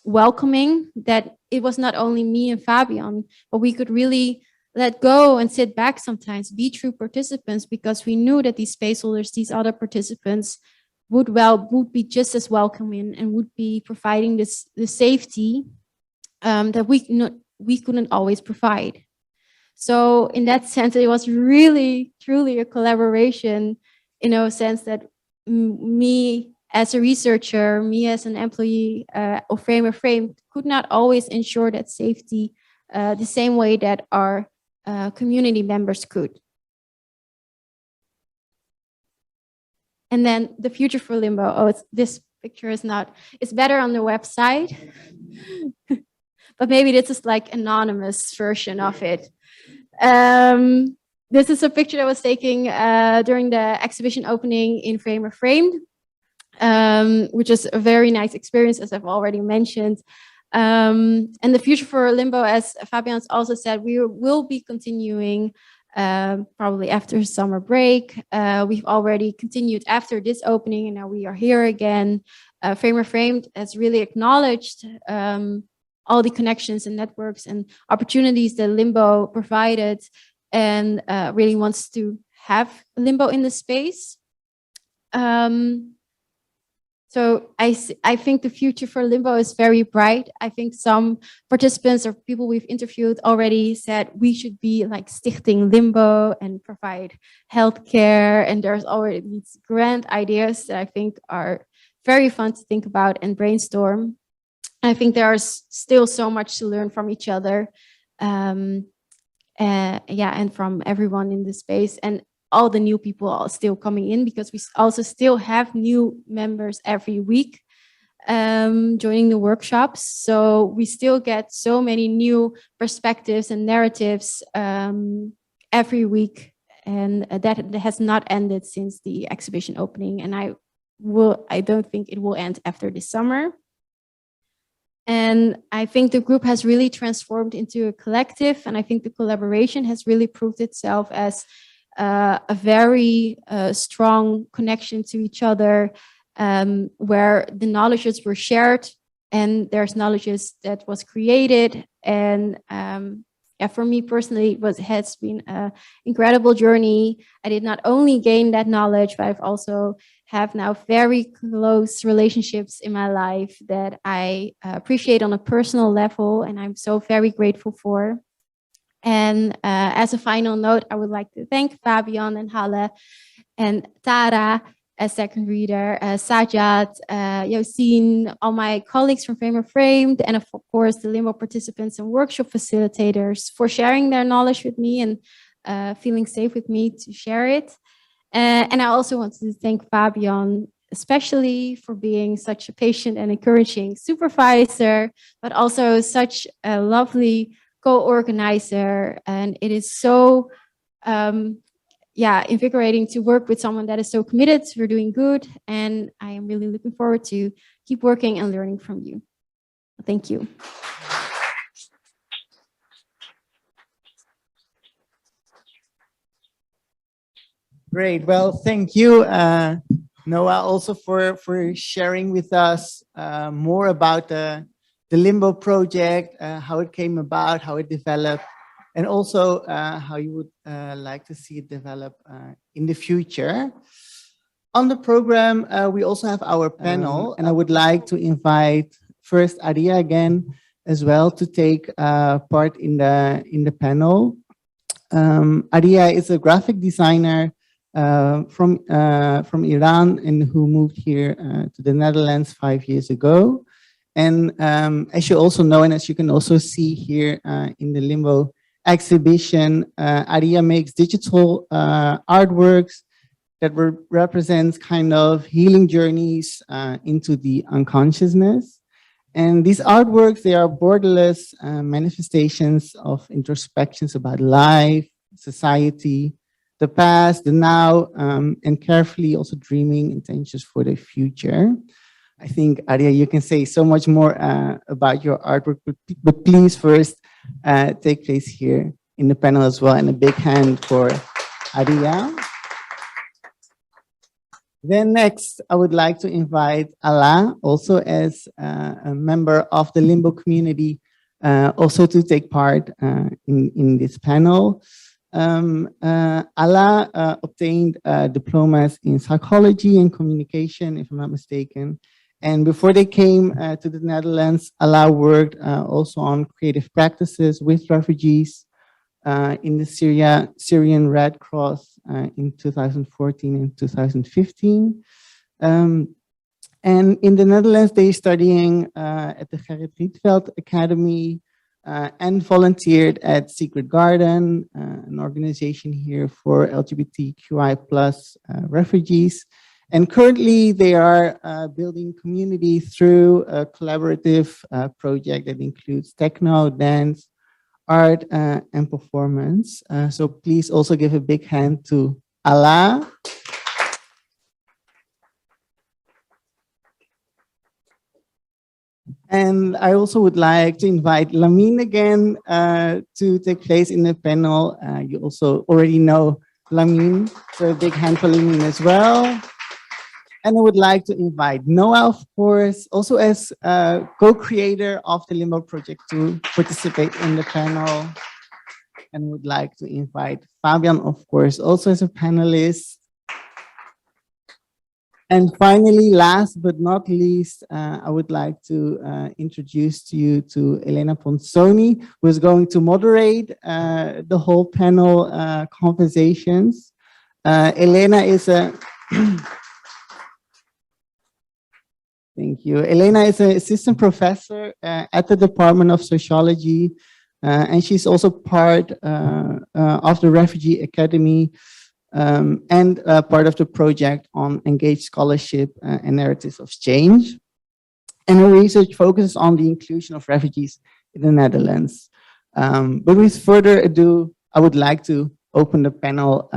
welcoming, that it was not only me and Fabian, but we could really let go and sit back sometimes, be true participants, because we knew that these space holders, these other participants, would be just as welcoming and would be providing the safety that we couldn't always provide. So in that sense, it was really, truly a collaboration, in a sense that me as a researcher, me as an employee of Frame of Frame, could not always ensure that safety the same way that our community members could. And then the future for LIMBO. This picture is not, it's better on the website, but maybe this is like anonymous version of it. this is a picture that was taken during the exhibition opening in Frame or Framed, which is a very nice experience, as I've already mentioned. And the future for Limbo, as Fabian's also said, we will be continuing probably after summer break. We've already continued after this opening, and now we are here again. Frame or Framed has really acknowledged all the connections and networks and opportunities that Limbo provided, and really wants to have Limbo in the space. So I think the future for Limbo is very bright. I think some participants or people we've interviewed already said we should be like Stichting Limbo and provide healthcare. And there's already these grand ideas that I think are very fun to think about and brainstorm. I think there's still so much to learn from each other. And from everyone in the space, and all the new people are still coming in, because we also still have new members every week joining the workshops. So we still get so many new perspectives and narratives every week, and that has not ended since the exhibition opening. And I don't think it will end after this summer. And I think the group has really transformed into a collective, and I think the collaboration has really proved itself as a very strong connection to each other, where the knowledges were shared and there's knowledges that was created. And for me personally, it has been an incredible journey. I did not only gain that knowledge, but I've also have now very close relationships in my life that I appreciate on a personal level, and I'm so very grateful for. And as a final note, I would like to thank Fabian and Holle and Tara as second reader, Sajad, Yosin, all my colleagues from Frame or Framed, and of course the Limbo participants and workshop facilitators for sharing their knowledge with me and feeling safe with me to share it. And I also want to thank Fabian, especially for being such a patient and encouraging supervisor, but also such a lovely co-organizer. And it is so invigorating to work with someone that is so committed to doing good. And I am really looking forward to keep working and learning from you. Thank you. Great. Well, thank you, Noah, also for sharing with us more about the Limbo project, how it came about, how it developed, and also how you would like to see it develop in the future. On the program, we also have our panel, and I would like to invite first Aria again as well to take part in the panel. Aria is a graphic designer from Iran, and who moved here to the Netherlands 5 years ago. And as you also know, and as you can also see here in the Limbo exhibition, Aria makes digital artworks that represents kind of healing journeys into the unconsciousness. And these artworks, they are borderless manifestations of introspections about life, society, the past, the now, and carefully also dreaming intentions for the future. I think, Aria, you can say so much more about your artwork, but please first take place here in the panel as well, and a big hand for Aria. Then next, I would like to invite Alaa, also as a member of the Limbo community, also to take part in this panel. Alaa obtained diplomas in psychology and communication, if I'm not mistaken. And before they came to the Netherlands, Alaa worked also on creative practices with refugees in the Syrian Red Cross in 2014 and 2015. And in the Netherlands, they're studying at the Gerrit Rietveld Academy and volunteered at Secret Garden, an organization here for LGBTQI+ refugees. And currently they are building community through a collaborative project that includes techno, dance, art and performance. So please also give a big hand to Alaa. And I also would like to invite Lamin again to take place in the panel. You also already know Lamin, so a big hand for Lamin as well. And I would like to invite Noah, of course, also as co-creator of the LIMBO project to participate in the panel. And would like to invite Fabian, of course, also as a panelist. And finally, last but not least, I would like to introduce you to Elena Ponsoni, who is going to moderate the whole panel conversations. Elena is a thank you. Elena is an assistant professor at the Department of Sociology, and she's also part of the Refugee Academy and part of the project on engaged scholarship and narratives of change. And her research focuses on the inclusion of refugees in the Netherlands. But with further ado, I would like to open the panel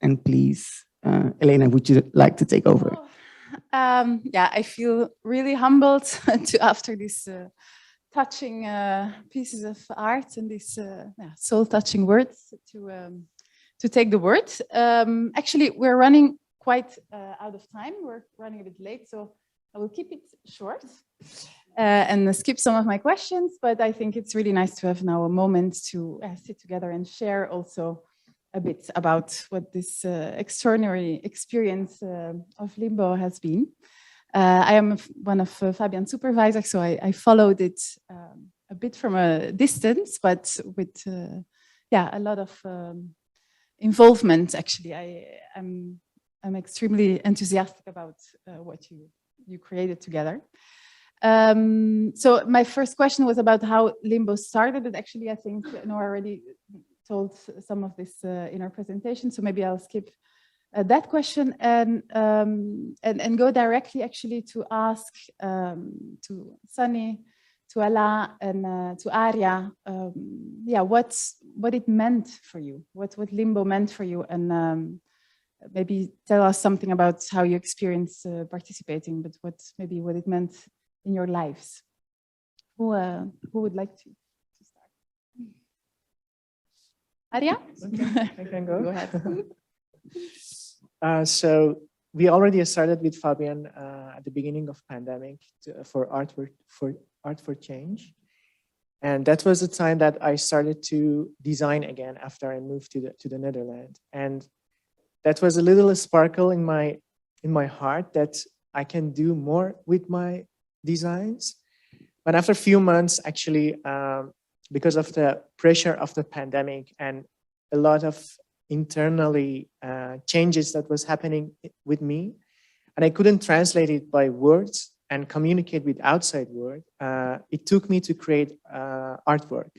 and please, Elena, would you like to take over? Yeah, I feel really humbled to after these touching pieces of art and these soul-touching words to take the word. Actually, we're running quite out of time. We're running a bit late, so I will keep it short and skip some of my questions. But I think it's really nice to have now a moment to sit together and share also a bit about what this extraordinary experience of LIMBO has been. I am one of Fabian's supervisors, so I followed it a bit from a distance, but with a lot of involvement. Actually, I'm extremely enthusiastic about what you created together. So my first question was about how LIMBO started, but actually I think Noah already told some of this in our presentation, so maybe I'll skip that question and go directly actually to ask to Sunni, to Alaa, and to Arya, what it meant for you, what LIMBO meant for you, and maybe tell us something about how you experienced participating, but what it meant in your lives. Who would like to start? Arya? Okay, I can go. Go ahead. So we already started with Fabian at the beginning of pandemic for Art for Change. And that was the time that I started to design again after I moved to the Netherlands. And that was a little sparkle in my heart that I can do more with my designs. But after a few months, actually, because of the pressure of the pandemic and a lot of internally changes that was happening with me, and I couldn't translate it by words and communicate with outside world, it took me to create artwork,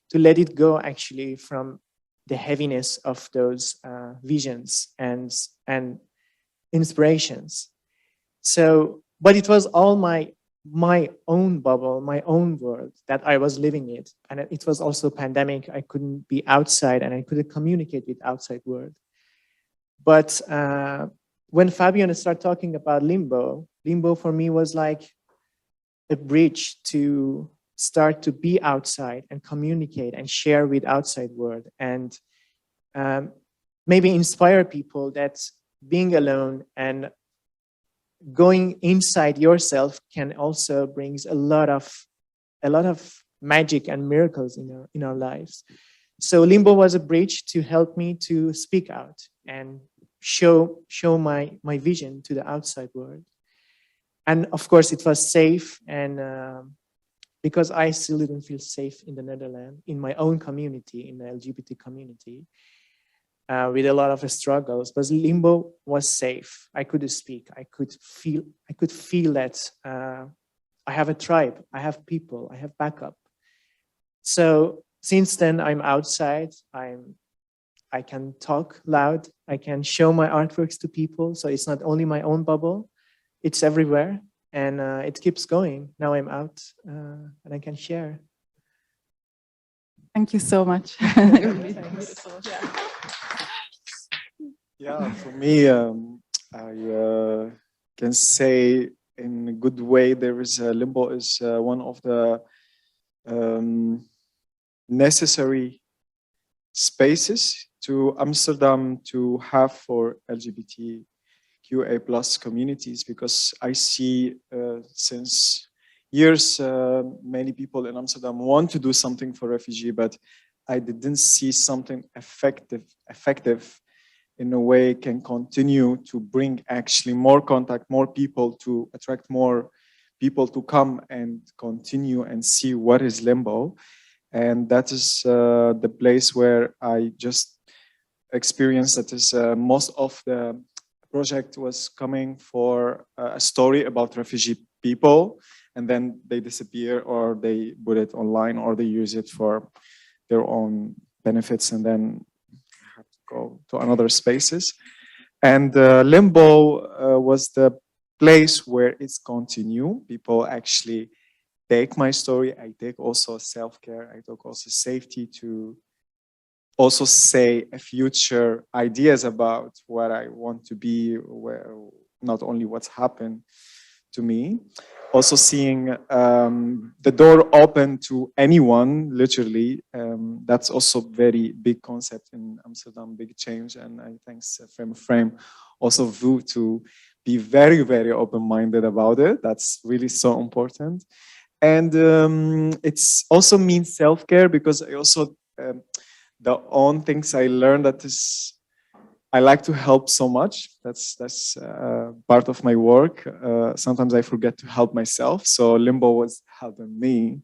to let it go actually from the heaviness of those visions and inspirations. So, but it was all my own bubble, my own world that I was living it. And it was also pandemic. I couldn't be outside and I couldn't communicate with outside world. But when Fabian started talking about LIMBO, LIMBO for me was like a bridge to start to be outside and communicate and share with outside world and maybe inspire people that being alone and going inside yourself can also brings a lot of magic and miracles in our lives. So LIMBO was a bridge to help me to speak out and show my vision to the outside world. And of course it was safe, and because I still didn't feel safe in the Netherlands, in my own community, in the LGBT community, with a lot of struggles, but LIMBO was safe. I could speak. I could feel that I have a tribe, I have people, I have backup. So since then, I'm outside. I can talk loud. I can show my artworks to people. So it's not only my own bubble; it's everywhere, and it keeps going. Now I'm out, and I can share. Thank you so much. Really beautiful. Yeah. Yeah, for me, I can say in a good way there is Limbo is one of the necessary spaces to Amsterdam to have for LGBTQA plus communities, because I see since years many people in Amsterdam want to do something for refugee, but I didn't see something effective in a way can continue to bring actually more contact, more people, to attract more people to come and continue and see what is Limbo. And that is the place where I just experienced that is most of the project was coming for a story about refugee people, and then they disappear or they put it online or they use it for their own benefits and then have to go to another spaces. And Limbo was the place where it's continue. People actually take my story. I take also self-care. I take also safety to also say a future ideas about what I want to be, where not only what's happened to me, also seeing the door open to anyone, literally. That's also very big concept in Amsterdam, big change. And I thanks Frame also Vu to be very, very open-minded about it. That's really so important. And it's also means self-care, because I also, the own things I learned that is, I like to help so much. That's part of my work. Sometimes I forget to help myself. So Limbo was helping me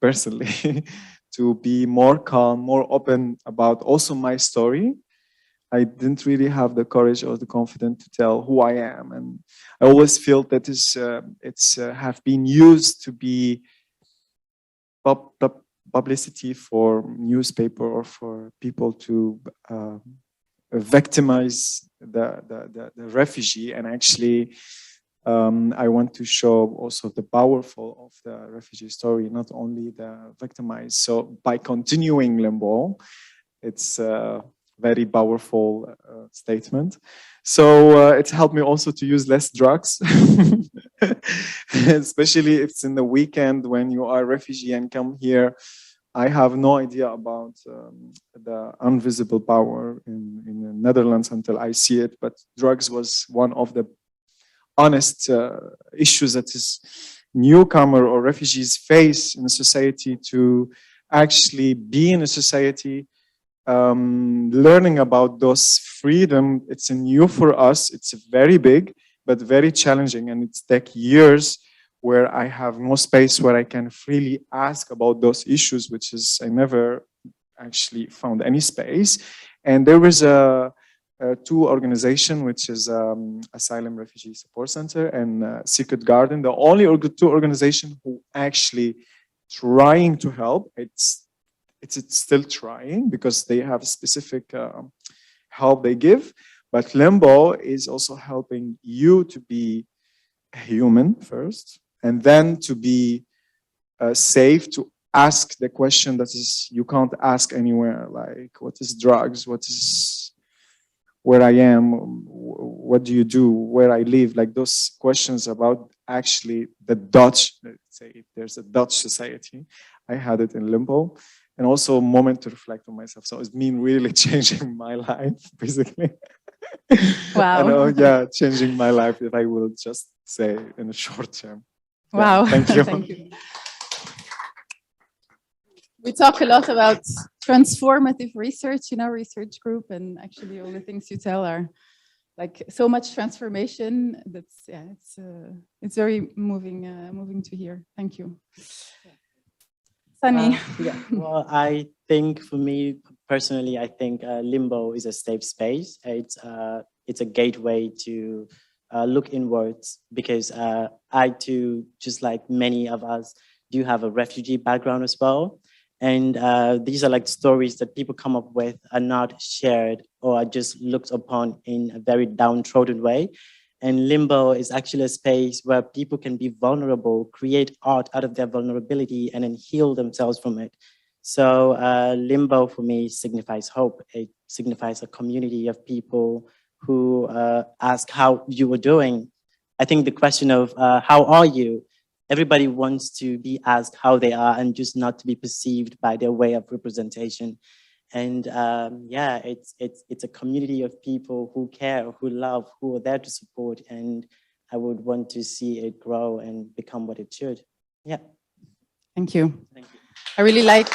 personally to be more calm, more open about also my story. I didn't really have the courage or the confidence to tell who I am, and I always feel that it's have been used to be publicity for newspaper or for people to victimize the refugee. And actually, I want to show also the powerful of the refugee story, not only the victimized. So by continuing Limbo, it's very powerful statement. So it's helped me also to use less drugs, especially if it's in the weekend when you are a refugee and come here. I have no idea about the invisible power in the Netherlands until I see it, but drugs was one of the honest issues that is newcomer or refugees face in a society, to actually be in a society. Learning about those freedom, it's a new for us. It's very big, but very challenging, and it's take years where I have no space where I can freely ask about those issues, which is I never actually found any space. And there was two organizations, which is Asylum Refugee Support Center and Secret Garden, the only two organizations who actually trying to help. It's still trying because they have specific help they give, but Limbo is also helping you to be a human first, and then to be safe to ask the question that is you can't ask anywhere, like what is drugs, what is where I am, what do you do, where I live, like those questions about actually the Dutch, let's say if there's a Dutch society. I had it in Limbo. And also a moment to reflect on myself. So it's been really changing my life, basically. Wow. And, yeah, changing my life, if I will just say in a short term. Wow. Yeah, thank you. Thank you. We talk a lot about transformative research in our research group, and actually all the things you tell are like so much transformation. That's, yeah, it's very moving to hear. Thank you. Sunny. Yeah, well, I think for me personally, I think Limbo is a safe space. It's a gateway to look inwards, because I too, just like many of us, do have a refugee background as well. And these are like stories that people come up with, are not shared or are just looked upon in a very downtrodden way. And Limbo is actually a space where people can be vulnerable, create art out of their vulnerability, and then heal themselves from it. So LIMBO for me signifies hope. It signifies a community of people who ask how you were doing. I think the question of how are you? Everybody wants to be asked how they are and just not to be perceived by their way of representation. And yeah, it's a community of people who care, who love, who are there to support. And I would want to see it grow and become what it should. Yeah. Thank you. Thank you. I really like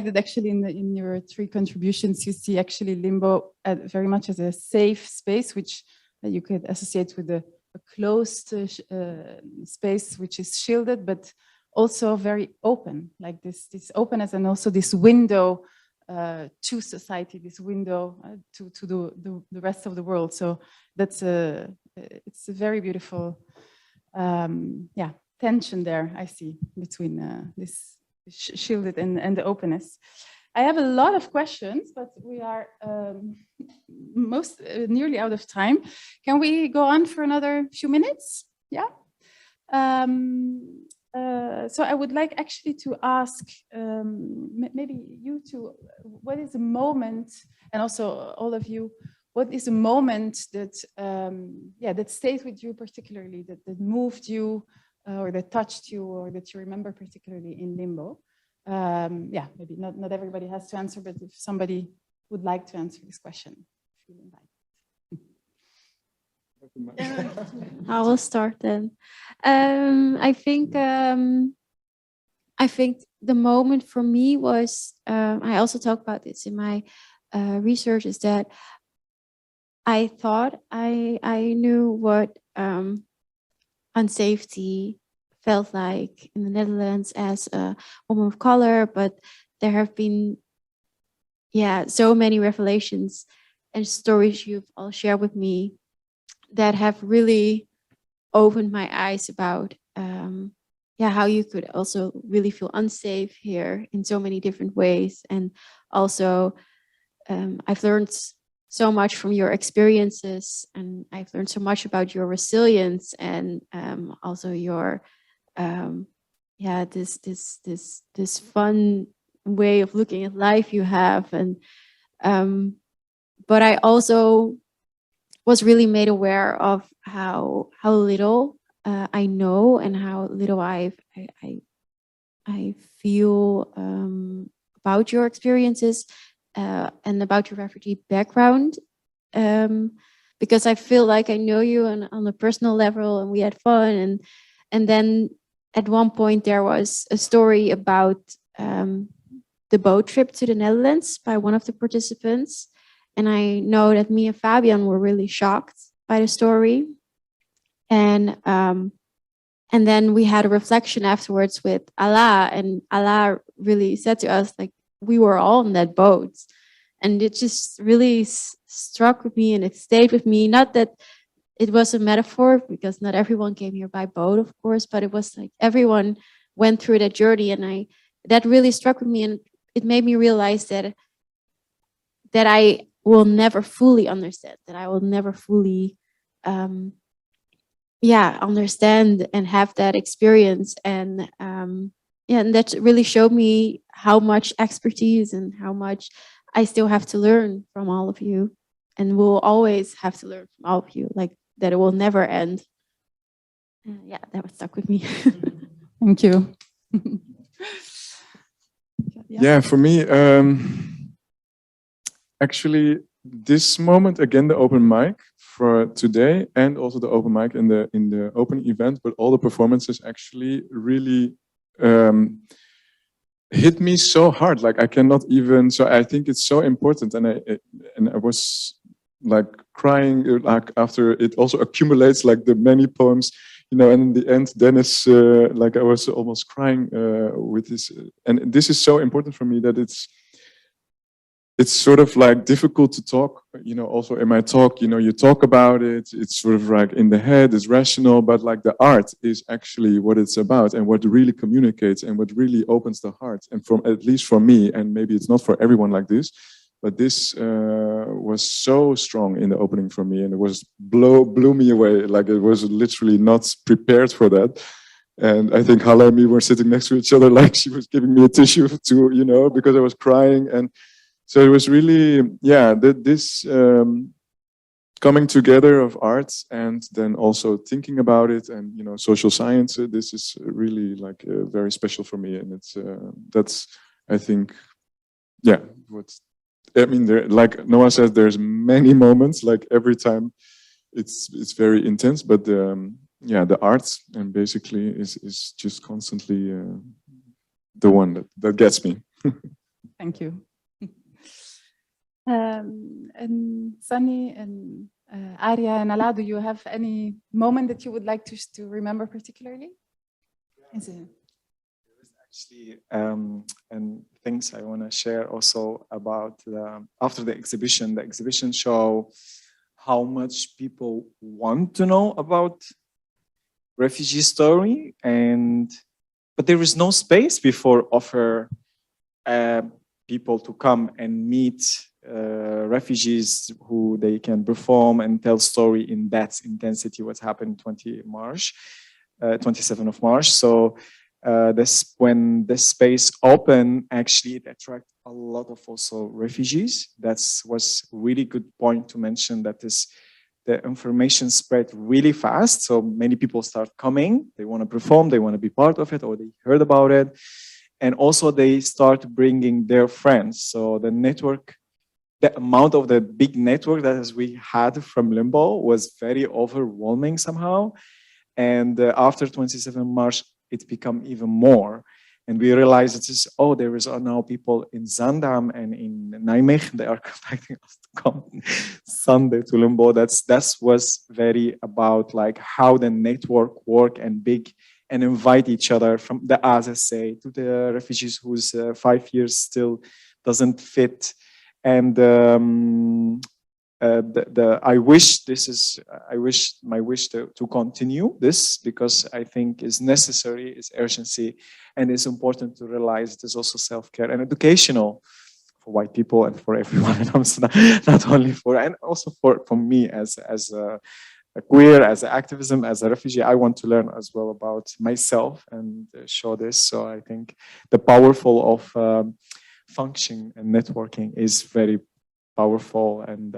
that actually in your three contributions, you see actually LIMBO very much as a safe space, which you could associate with a closed space, which is shielded, but also very open, like this openness, and also this window to society, this window to the rest of the world. So that's it's a very beautiful, yeah, tension there I see between this shielded and the openness. I have a lot of questions, but we are nearly out of time. Can we go on for another few minutes? Yeah. So I would like actually to ask maybe you two, what is a moment, and also all of you, what is a moment that yeah, that stayed with you particularly, that moved you or that touched you, or that you remember particularly in LIMBO? Yeah, maybe not everybody has to answer, but if somebody would like to answer this question, feel invited. I will start then. I think the moment for me was, I also talk about this in my research, is that I thought I knew what unsafety felt like in the Netherlands as a woman of color, but there have been, yeah, so many revelations and stories you've all shared with me that have really opened my eyes about, yeah, how you could also really feel unsafe here in so many different ways. And also, I've learned so much from your experiences, and I've learned so much about your resilience, and also your yeah, this fun way of looking at life you have. And but I also was really made aware of how little I know, and how little I feel about your experiences and about your refugee background, because I feel like I know you on a personal level, and we had fun, and then at one point there was a story about the boat trip to the Netherlands by one of the participants. And I know that me and Fabian were really shocked by the story. And then we had a reflection afterwards with Alaa, and Alaa really said to us, like, we were all on that boat. And it just really struck with me, and it stayed with me. Not that it was a metaphor, because not everyone came here by boat, of course, but it was like everyone went through that journey. And that really struck with me, and it made me realize that I will never fully understand, that I will never fully yeah, understand and have that experience. And yeah, and that really showed me how much expertise and how much I still have to learn from all of you, and will always have to learn from all of you, like that it will never end. Yeah, that was stuck with me. Thank you. Yeah, for me, actually, this moment, again, the open mic for today, and also the open mic in the open event, but all the performances actually really hit me so hard. Like, I cannot even. So I think it's so important, and I was like crying, like after it also accumulates, like the many poems, you know, and in the end, Dennis, like I was almost crying with this, and this is so important for me, that it's sort of like difficult to talk, you know, also in my talk, you know, you talk about it, it's sort of like in the head, it's rational, but like the art is actually what it's about, and what really communicates, and what really opens the heart. And from, at least for me, and maybe it's not for everyone like this, but this was so strong in the opening for me, and it was blew me away. Like, it was literally not prepared for that. And I think Holle and me were sitting next to each other, like she was giving me a tissue to, you know, because I was crying. And so it was really, yeah, this coming together of arts and then also thinking about it and, you know, social science. This is really like very special for me. And it's, that's, I think, yeah, I mean, there, like Noah says, there's many moments, like every time it's very intense, but yeah, the arts and basically is just constantly the one that gets me. Thank you. And Sunny and Arya and Alaa, do you have any moment that you would like to remember particularly? Is it? Actually, and things I want to share also about after the exhibition show how much people want to know about refugee story, but there is no space before offer people to come and meet refugees who they can perform and tell story in that intensity what happened 27th of March. So this, when the space open, actually it attract a lot of also refugees. That's was really good point to mention, that is the information spread really fast. So many people start coming, they want to perform, they want to be part of it, or they heard about it. And also they start bringing their friends. So the network, the amount of the big network that we had from LIMBO was very overwhelming somehow. And after 27 March, it became even more. And we realized it is, oh, there is now people in Zaandam and in Nijmegen, they are contacting us to come Sunday to LIMBO. That was very about like how the network work and big, and invite each other from the ASSA to the refugees whose 5 years still doesn't fit. And I wish my wish to continue this, because I think is necessary, is urgency, and it's important to realize it is also self-care and educational for white people and for everyone in Amsterdam, not only for, and also for me as a queer, as an activism, as a refugee. I want to learn as well about myself and show this. So I think the powerful of functioning and networking is very powerful. And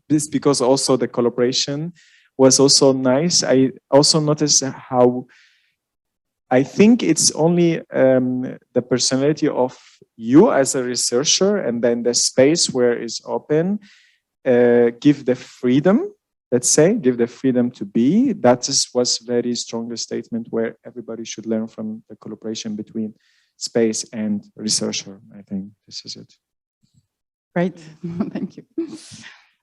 this because also the collaboration was also nice. I also noticed how I think it's only the personality of you as a researcher, and then the space where it's open, give the freedom. Let's say, give the freedom to be. That was very strong statement where everybody should learn from the collaboration between space and researcher. I think this is it. Great, thank you.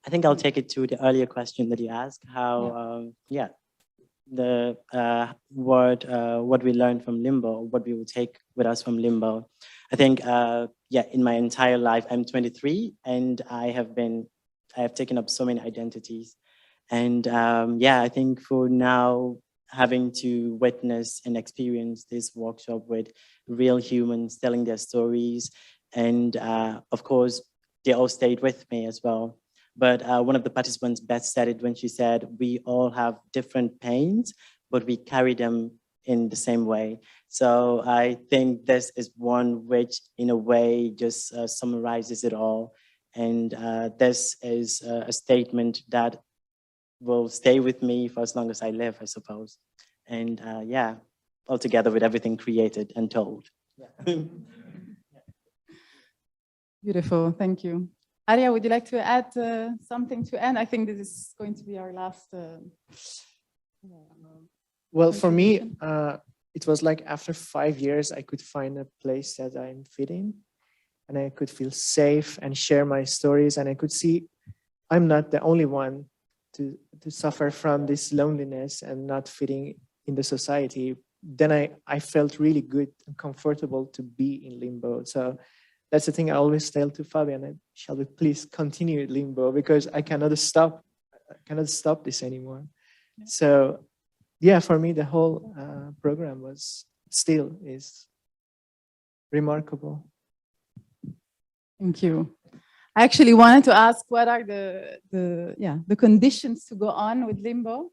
I think I'll take it to the earlier question that you asked, how, what we learned from LIMBO, what we will take with us from LIMBO. I think, in my entire life, I'm 23, and I have taken up so many identities. And I think for now, having to witness and experience this workshop with real humans telling their stories, and of course, they all stayed with me as well. But one of the participants best said it when she said, we all have different pains, but we carry them in the same way. So I think this is one which in a way just summarizes it all. And this is a statement that will stay with me for as long as I live, I suppose. And all together with everything created and told. Yeah. Beautiful, thank you. Arya, would you like to add something to end? I think this is going to be our last. Well, for me, it was like after 5 years, I could find a place that I'm fitting, and I could feel safe and share my stories, and I could see I'm not the only one to suffer from this loneliness and not fitting in the society. Then I felt really good and comfortable to be in LIMBO. So that's the thing I always tell to Fabian, shall we please continue at LIMBO, because I cannot stop this anymore. Yeah. So yeah, for me, the whole program is remarkable. Thank you. I actually wanted to ask what are the conditions to go on with LIMBO.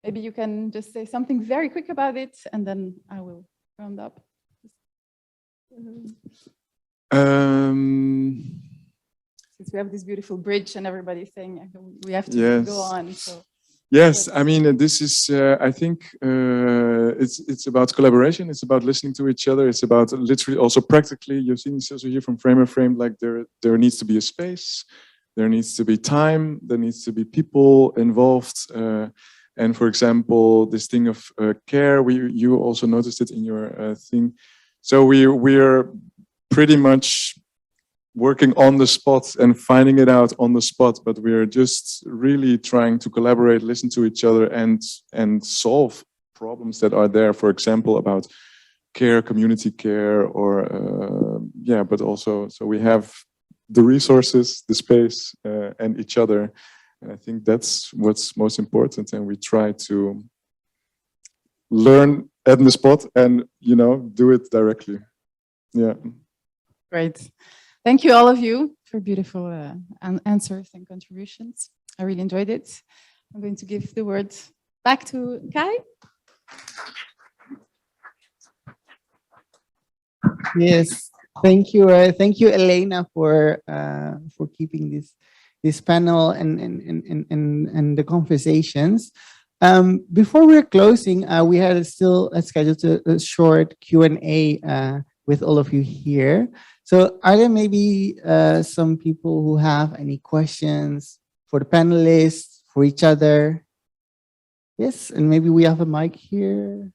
maybe you can just say something very quick about it, and then I will round up. Since we have this beautiful bridge and everybody's saying we have to go on. So. Yes, I mean, this is, I think it's about collaboration. It's about listening to each other. It's about literally also practically, you've seen this also here from Frame and Frame, like there needs to be a space, there needs to be time, there needs to be people involved. And for example, this thing of care, you also noticed it in your thing. So we're pretty much working on the spot and finding it out on the spot, but we're just really trying to collaborate, listen to each other, and solve problems that are there. For example, about care, community care, or yeah, but also so we have the resources, the space, and each other. And I think that's what's most important. And we try to learn at the spot and do it directly. Yeah. Great. Thank you, all of you, for beautiful answers and contributions. I really enjoyed it. I'm going to give the word back to Kai. Yes, thank you, Elena, for keeping this panel and the conversations. Before we're closing, we had still scheduled a short Q&A with all of you here. So are there maybe some people who have any questions for the panelists, for each other? Yes, and maybe we have a mic here.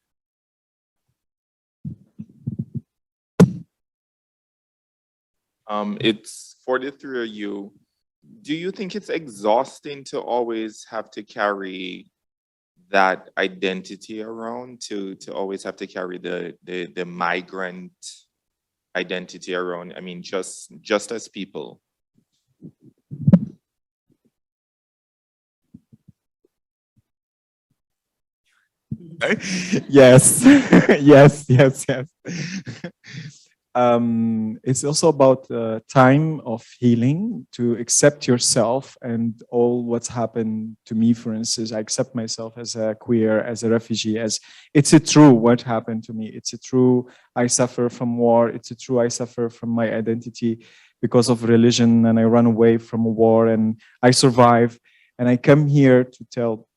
It's for the three of you. Do you think it's exhausting to always have to carry that identity around, to always have to carry the migrant identity around? I mean, just as people. Yes, yes. It's also about time of healing, to accept yourself and all what's happened to me. For instance, I accept myself as a queer, as a refugee, as it's a true what happened to me. It's a true I suffer from war. It's a true I suffer from my identity because of religion, and I run away from a war and I survive. And I come here to tell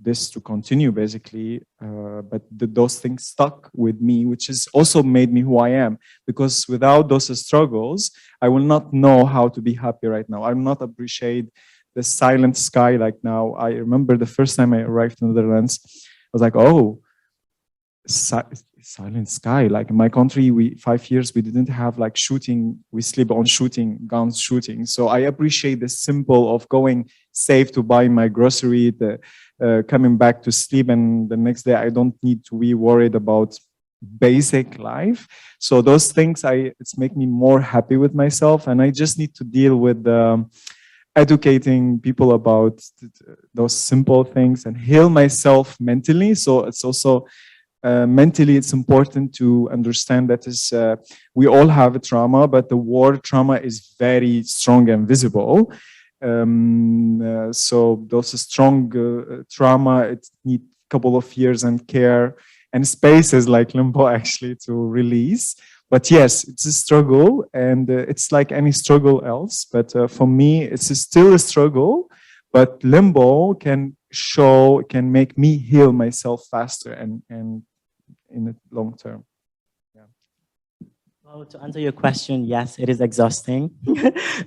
this to continue, basically, but those things stuck with me, which has also made me who I am, because without those struggles, I will not know how to be happy right now. I will not appreciate the silent sky like now. I remember the first time I arrived in the Netherlands, I was like, oh, silent sky. Like in my country, 5 years, we didn't have like shooting, we sleep on shooting, guns shooting. So I appreciate the simple of going safe to buy my grocery, coming back to sleep, and the next day I don't need to be worried about basic life. So those things, it's make me more happy with myself, and I just need to deal with educating people about those simple things and heal myself mentally. So it's also mentally, it's important to understand that we all have a trauma, but the war trauma is very strong and visible. So those strong trauma, it needs a couple of years and care and spaces like LIMBO actually to release. But yes, it's a struggle, and it's like any struggle else. But for me, it's still a struggle. But LIMBO can make me heal myself faster and in the long term. Yeah. Well, to answer your question, yes, it is exhausting.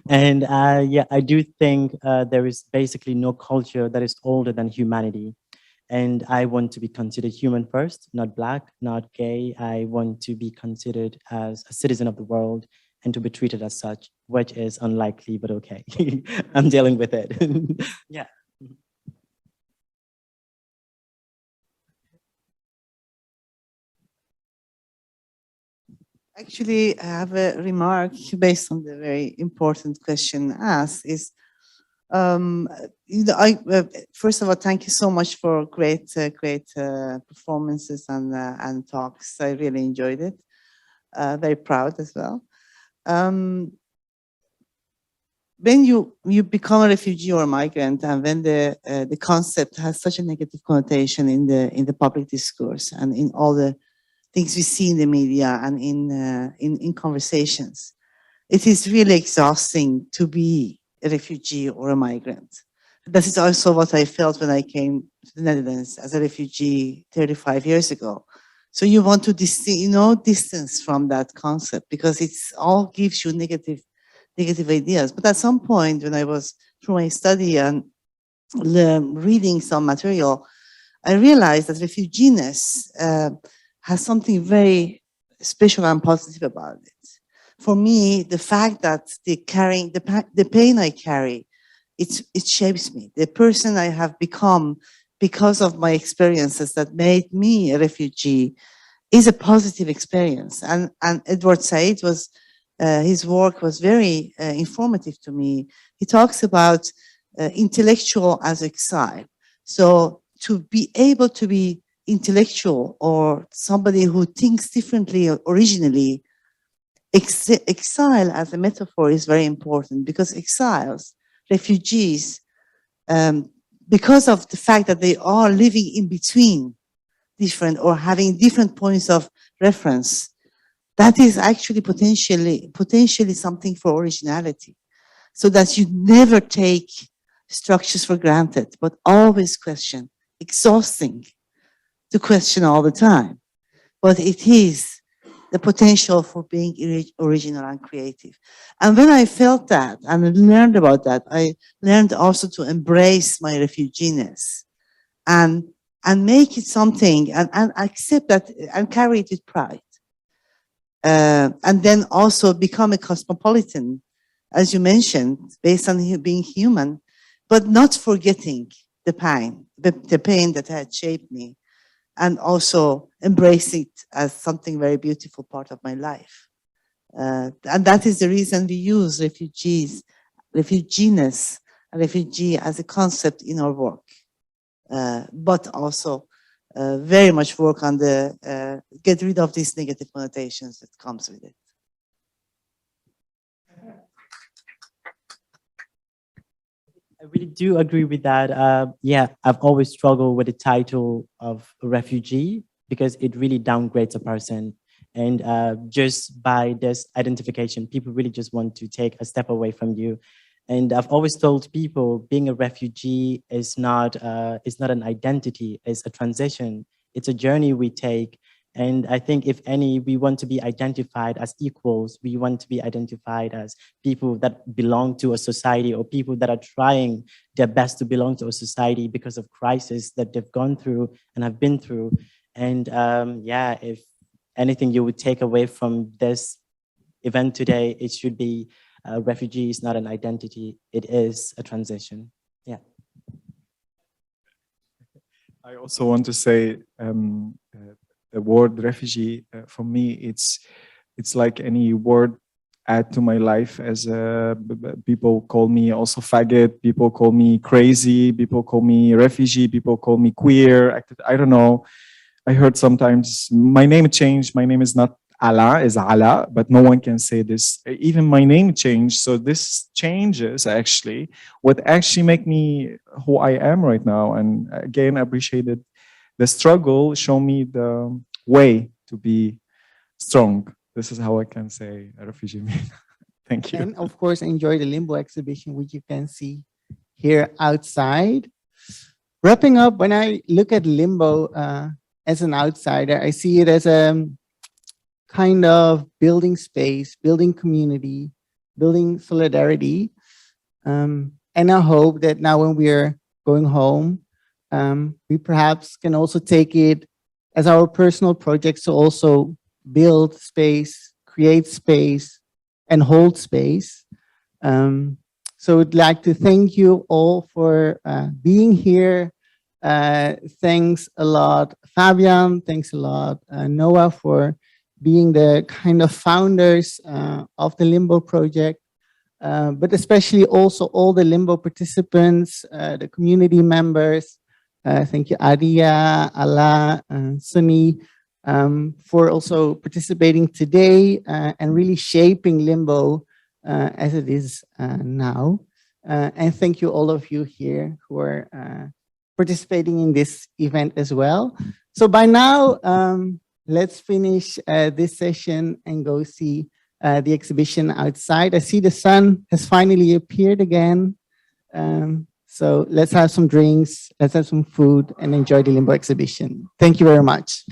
And yeah, I do think there is basically no culture that is older than humanity. And I want to be considered human first, not Black, not gay. I want to be considered as a citizen of the world and to be treated as such, which is unlikely, but okay. I'm dealing with it. Yeah. Actually, I have a remark based on the very important question asked. First of all, thank you so much for great performances and talks. I really enjoyed it. Very proud as well. when you become a refugee or a migrant, and when the concept has such a negative connotation in the public discourse and in all the things we see in the media and in conversations, it is really exhausting to be a refugee or a migrant. That is also what I felt when I came to the Netherlands as a refugee 35 years ago. So you want to distance from that concept because it's all gives you negative ideas. But at some point when I was through my study and reading some material, I realized that refuginess has something very special and positive about it. For me, the fact that the pain I carry, it shapes me. The person I have become because of my experiences that made me a refugee is a positive experience. And Edward Said was, his work was very informative to me. He talks about intellectual as exile. So to be able to be intellectual or somebody who thinks differently originally, exile as a metaphor is very important because exiles, refugees, because of the fact that they are living in between different or having different points of reference, that is actually potentially something for originality. So that you never take structures for granted, but always question. Exhausting to question all the time, but it is the potential for being original and creative. And when I felt that and learned about that, I learned also to embrace my refuginess and make it something and accept that and carry it with pride. And then also become a cosmopolitan, as you mentioned, based on being human, but not forgetting the pain that had shaped me, and also embrace it as something very beautiful part of my life. And that is the reason we use refuginess, and refugee as a concept in our work, but also very much work on the get rid of these negative connotations that comes with it. I really do agree with that. Yeah, I've always struggled with the title of a refugee because it really downgrades a person. And just by this identification, people really just want to take a step away from you. And I've always told people being a refugee is not an identity, it's a transition. It's a journey we take. And I think if any, we want to be identified as equals, we want to be identified as people that belong to a society or people that are trying their best to belong to a society because of crisis that they've gone through and have been through. And yeah, if anything you would take away from this event today, it should be refugee is not an identity, it is a transition. Yeah. I also want to say the word refugee, for me, it's like any word add to my life. As people call me also faggot, people call me crazy, people call me refugee, people call me queer. I don't know. I heard sometimes my name changed. My name is not Alaa, is Alaa, but no one can say this. Even my name changed. So this changes actually what actually make me who I am right now. And again, I appreciated the struggle, show me the way to be strong. This is how I can say a refugee. Thank you. And of course, enjoy the LIMBO exhibition, which you can see here outside. Wrapping up, when I look at LIMBO as an outsider, I see it as a kind of building space, building community, building solidarity. And I hope that now when we're going home, we perhaps can also take it as our personal projects to also build space, create space, and hold space. So I'd like to thank you all for being here. Thanks a lot, Fabian. Thanks a lot, Noah, for being the kind of founders of the LIMBO project. But especially also all the LIMBO participants, the community members. Thank you, Adia, Alaa, Sunni, for also participating today and really shaping LIMBO as it is now. And thank you all of you here who are participating in this event as well. So by now, let's finish this session and go see the exhibition outside. I see the sun has finally appeared again. So let's have some drinks, let's have some food and enjoy the LIMBO exhibition. Thank you very much.